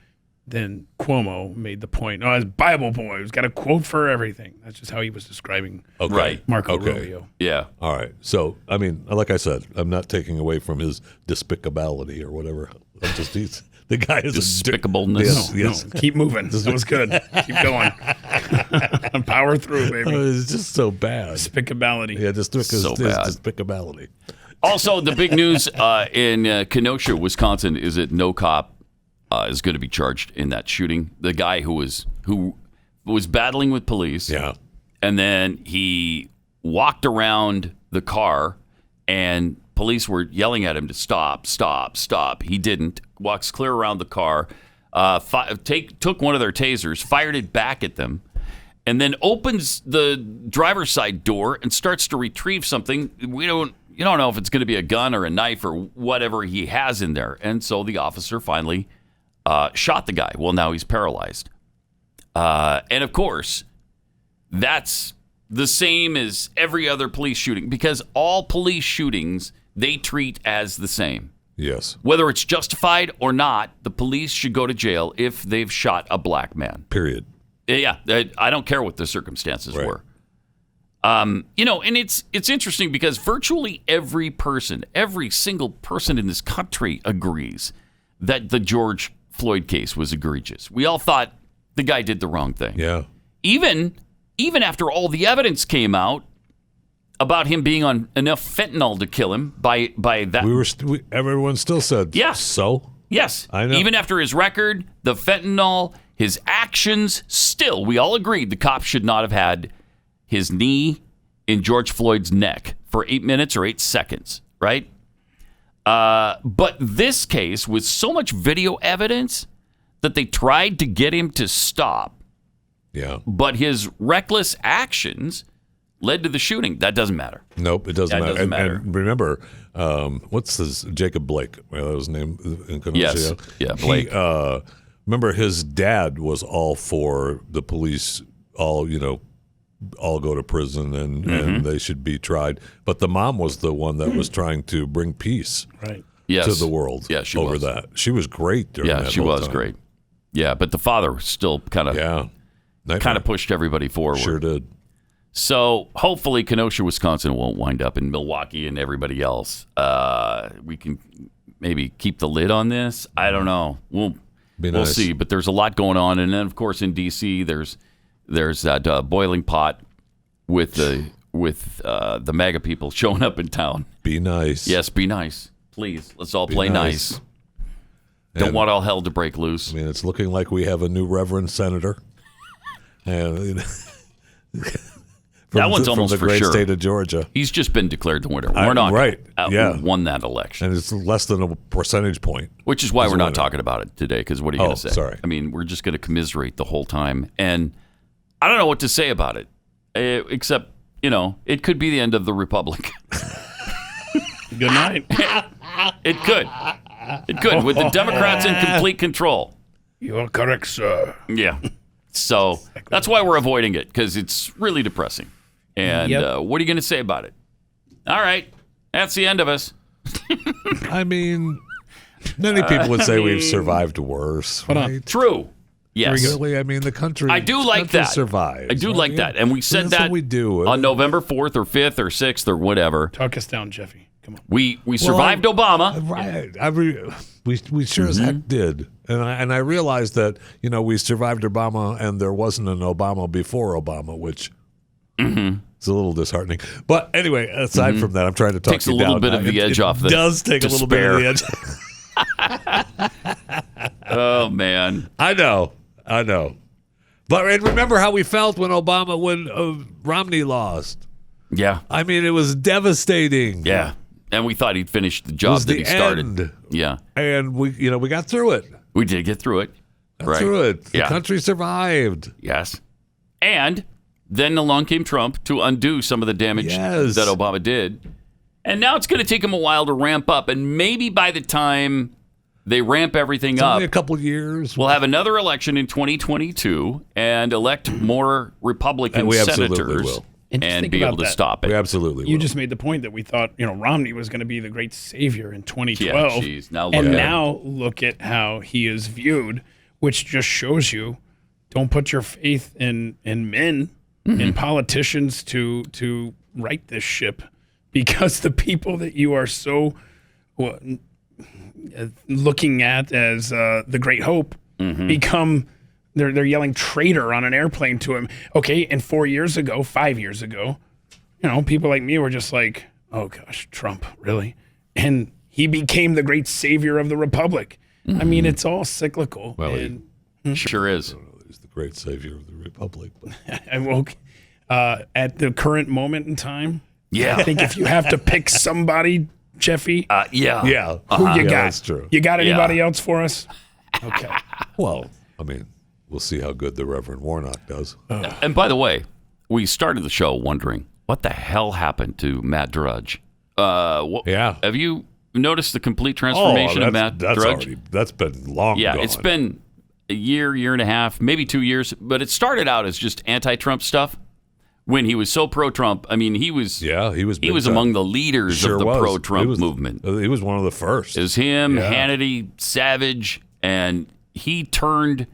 then Cuomo made the point. Oh, it's Bible Boy. He's got a quote for everything. That's just how he was describing Marco Rubio. Yeah. All right. So, I mean, like I said, I'm not taking away from his despicability or whatever. I'm just the guy is despicableness. Yes. Keep moving. This was good. Keep going. Power through, baby. It's just so bad. Despicability. Yeah, so bad. Despicability. Also, the big news in Kenosha, Wisconsin, is that no cop is going to be charged in that shooting. The guy who was battling with police. Yeah. And then he walked around the car, and police were yelling at him to stop, stop, stop. He didn't. Walks clear around the car, took one of their tasers, fired it back at them, and then opens the driver's side door and starts to retrieve something. You don't know if it's going to be a gun or a knife or whatever he has in there. And so the officer finally shot the guy. Well, now he's paralyzed. And of course, that's the same as every other police shooting, because all police shootings they treat as the same. Yes. Whether it's justified or not, the police should go to jail if they've shot a black man. Period. Yeah, I don't care what the circumstances were. And it's interesting because virtually every single person in this country agrees that the George Floyd case was egregious. We all thought the guy did the wrong thing. Yeah. Even after all the evidence came out about him being on enough fentanyl to kill him by that. Everyone still said, yeah. So? Yes. I know. Even after his record, the fentanyl, his actions, still, we all agreed the cops should not have had his knee in George Floyd's neck for 8 minutes or 8 seconds, right? But this case, with so much video evidence that they tried to get him to stop, yeah. But his reckless actions led to the shooting. That doesn't matter. Nope, it doesn't matter. Matter. And remember, what's his Jacob Blake? Well, that was his name. Yes. Yeah, Blake. Remember, his dad was all for the police. All go to prison and they should be tried. But the mom was the one that was trying to bring peace to the world over that. She was great during that. Yeah, she was great. Yeah, but the father still kind of pushed everybody forward. Sure did. So hopefully Kenosha, Wisconsin won't wind up in Milwaukee and everybody else. We can maybe keep the lid on this. I don't know. We'll see. But there's a lot going on. And then, of course, in D.C., there's that boiling pot with the MAGA people showing up in town. Be nice. Yes, be nice. Please, let's all play nice. Don't want all hell to break loose. I mean, it's looking like we have a new Reverend Senator. And that one's almost from the for great sure. State of Georgia. He's just been declared the winner. We're not won that election, and it's less than a percentage point. Which is why we're not talking about it today. Because what are you going to say? Sorry. I mean, we're just going to commiserate the whole time, and I don't know what to say about it, except it could be the end of the republic. Good night. It could. It could, with the Democrats in complete control. You are correct, sir. Yeah. So that's why we're avoiding it, because it's really depressing. And what are you going to say about it? All right. That's the end of us. I mean, many people would say we've survived worse. Right? True. Yes. Really, I mean, the country. I do like that. Survives. I do like that. And we said that's that what we do. On November 4th or 5th or 6th or whatever. Talk us down, Jeffy. Come on. We survived Obama. Right. We sure as heck did. And I realized that, we survived Obama and there wasn't an Obama before Obama, which is a little disheartening. But anyway, aside from that, I'm trying to talk takes you a little down. bit of the edge off. It does take a little bit of the edge. Oh, man. I know. But remember how we felt when Romney lost. Yeah. I mean, it was devastating. Yeah. And we thought he'd finished the job that he started. End. Yeah. And we got through it. We did get through it. The country survived. Yes. And then along came Trump to undo some of the damage that Obama did. And now it's going to take him a while to ramp up. And maybe by the time they ramp everything up, only a couple of years, we'll have another election in 2022 and elect more Republican senators. Will. And be able to stop it. We absolutely will. You just made the point that we thought, Romney was going to be the great savior in 2012. Yeah, geez. Now look at how he is viewed, which just shows you don't put your faith in men, in politicians to right this ship, because the people that you are so looking at as the great hope become... They're yelling traitor on an airplane to him. Okay, and 5 years ago, people like me were just like, oh gosh, Trump, really? And he became the great savior of the republic. I mean, it's all cyclical. Well, sure is. He's the great savior of the republic. But. I woke at the current moment in time. Yeah. I think if you have to pick somebody, Jeffy. Yeah. Who you got? That's true. You got anybody else for us? Okay. Well, I mean, we'll see how good the Reverend Warnock does. And by the way, we started the show wondering what the hell happened to Matt Drudge. Have you noticed the complete transformation of Matt Drudge? That's been long gone. Yeah, it's been a year and a half, maybe 2 years. But it started out as just anti-Trump stuff. When he was so pro-Trump, I mean, he was among the leaders of the pro-Trump movement. He was one of the first. It was him, Hannity, Savage, and he turned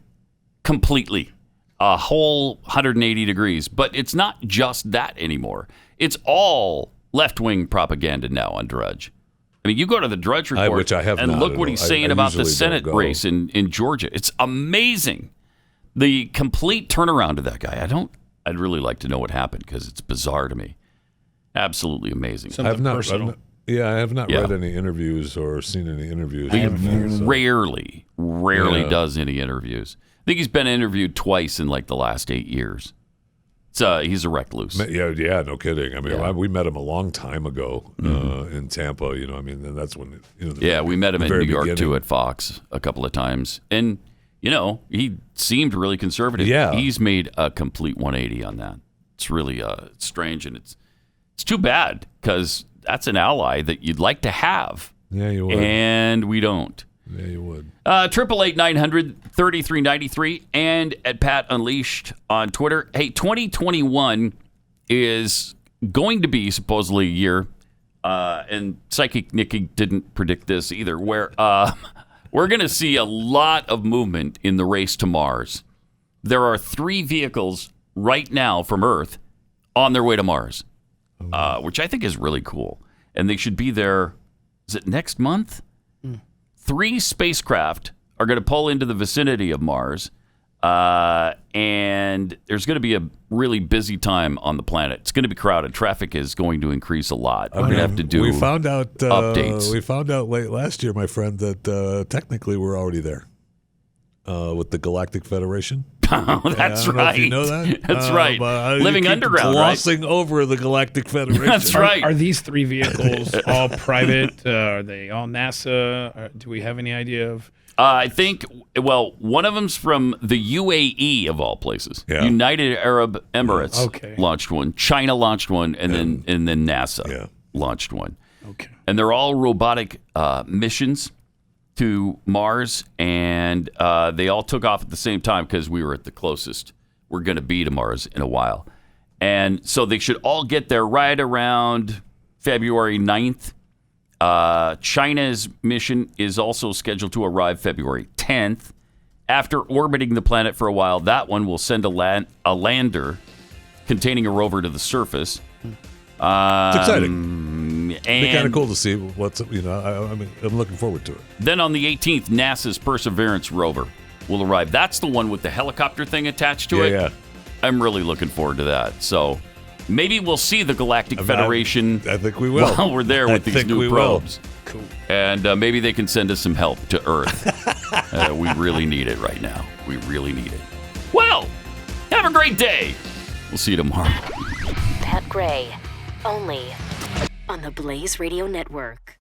completely, a whole 180 degrees. But it's not just that anymore. It's all left-wing propaganda now on Drudge. I mean, you go to the Drudge report which I have and not look what he's saying about the Senate race in Georgia. It's amazing. The complete turnaround of that guy. I'd really like to know what happened because it's bizarre to me. Absolutely amazing. I have not read any interviews or seen any interviews. He rarely does any interviews. I think he's been interviewed twice in like the last 8 years. He's a recluse. Yeah, no kidding. I mean, we met him a long time ago in Tampa. I mean, and that's when. We met him in New York too at Fox a couple of times, and he seemed really conservative. Yeah, he's made a complete 180 on that. It's really strange, and it's too bad because that's an ally that you'd like to have. Yeah, you would, and we don't. Yeah, you would. 888-900-3393 and at Pat Unleashed on Twitter. Hey, 2021 is going to be supposedly a year, and Psychic Nikki didn't predict this either, where we're going to see a lot of movement in the race to Mars. There are 3 vehicles right now from Earth on their way to Mars, which I think is really cool. And they should be there, is it next month? 3 spacecraft are going to pull into the vicinity of Mars, and there's going to be a really busy time on the planet. It's going to be crowded. Traffic is going to increase a lot. We're going to have to do updates. We found out late last year, my friend, that technically we're already there with the Galactic Federation. Oh, that's right. You know that? That's right. Living underground, glossing over the Galactic Federation. That's right. Are these 3 vehicles all private? Are they all NASA? Do we have any idea of? I think, one of them's from the UAE of all places. Yeah. United Arab Emirates launched one. China launched one, and then NASA launched one. Okay. And they're all robotic missions to Mars, and they all took off at the same time because we were at the closest we're going to be to Mars in a while. And so they should all get there right around February 9th. China's mission is also scheduled to arrive February 10th. After orbiting the planet for a while, that one will send a lander containing a rover to the surface. It's exciting. It'd be kind of cool to see what's, I mean, I'm looking forward to it. Then on the 18th, NASA's Perseverance rover will arrive. That's the one with the helicopter thing attached to it. Yeah. I'm really looking forward to that. So maybe we'll see the Galactic Federation. I think we will. While we're there with these new probes. Cool. And maybe they can send us some help to Earth. We really need it right now. We really need it. Well, have a great day. We'll see you tomorrow. Pat Gray, only on the Blaze Radio Network.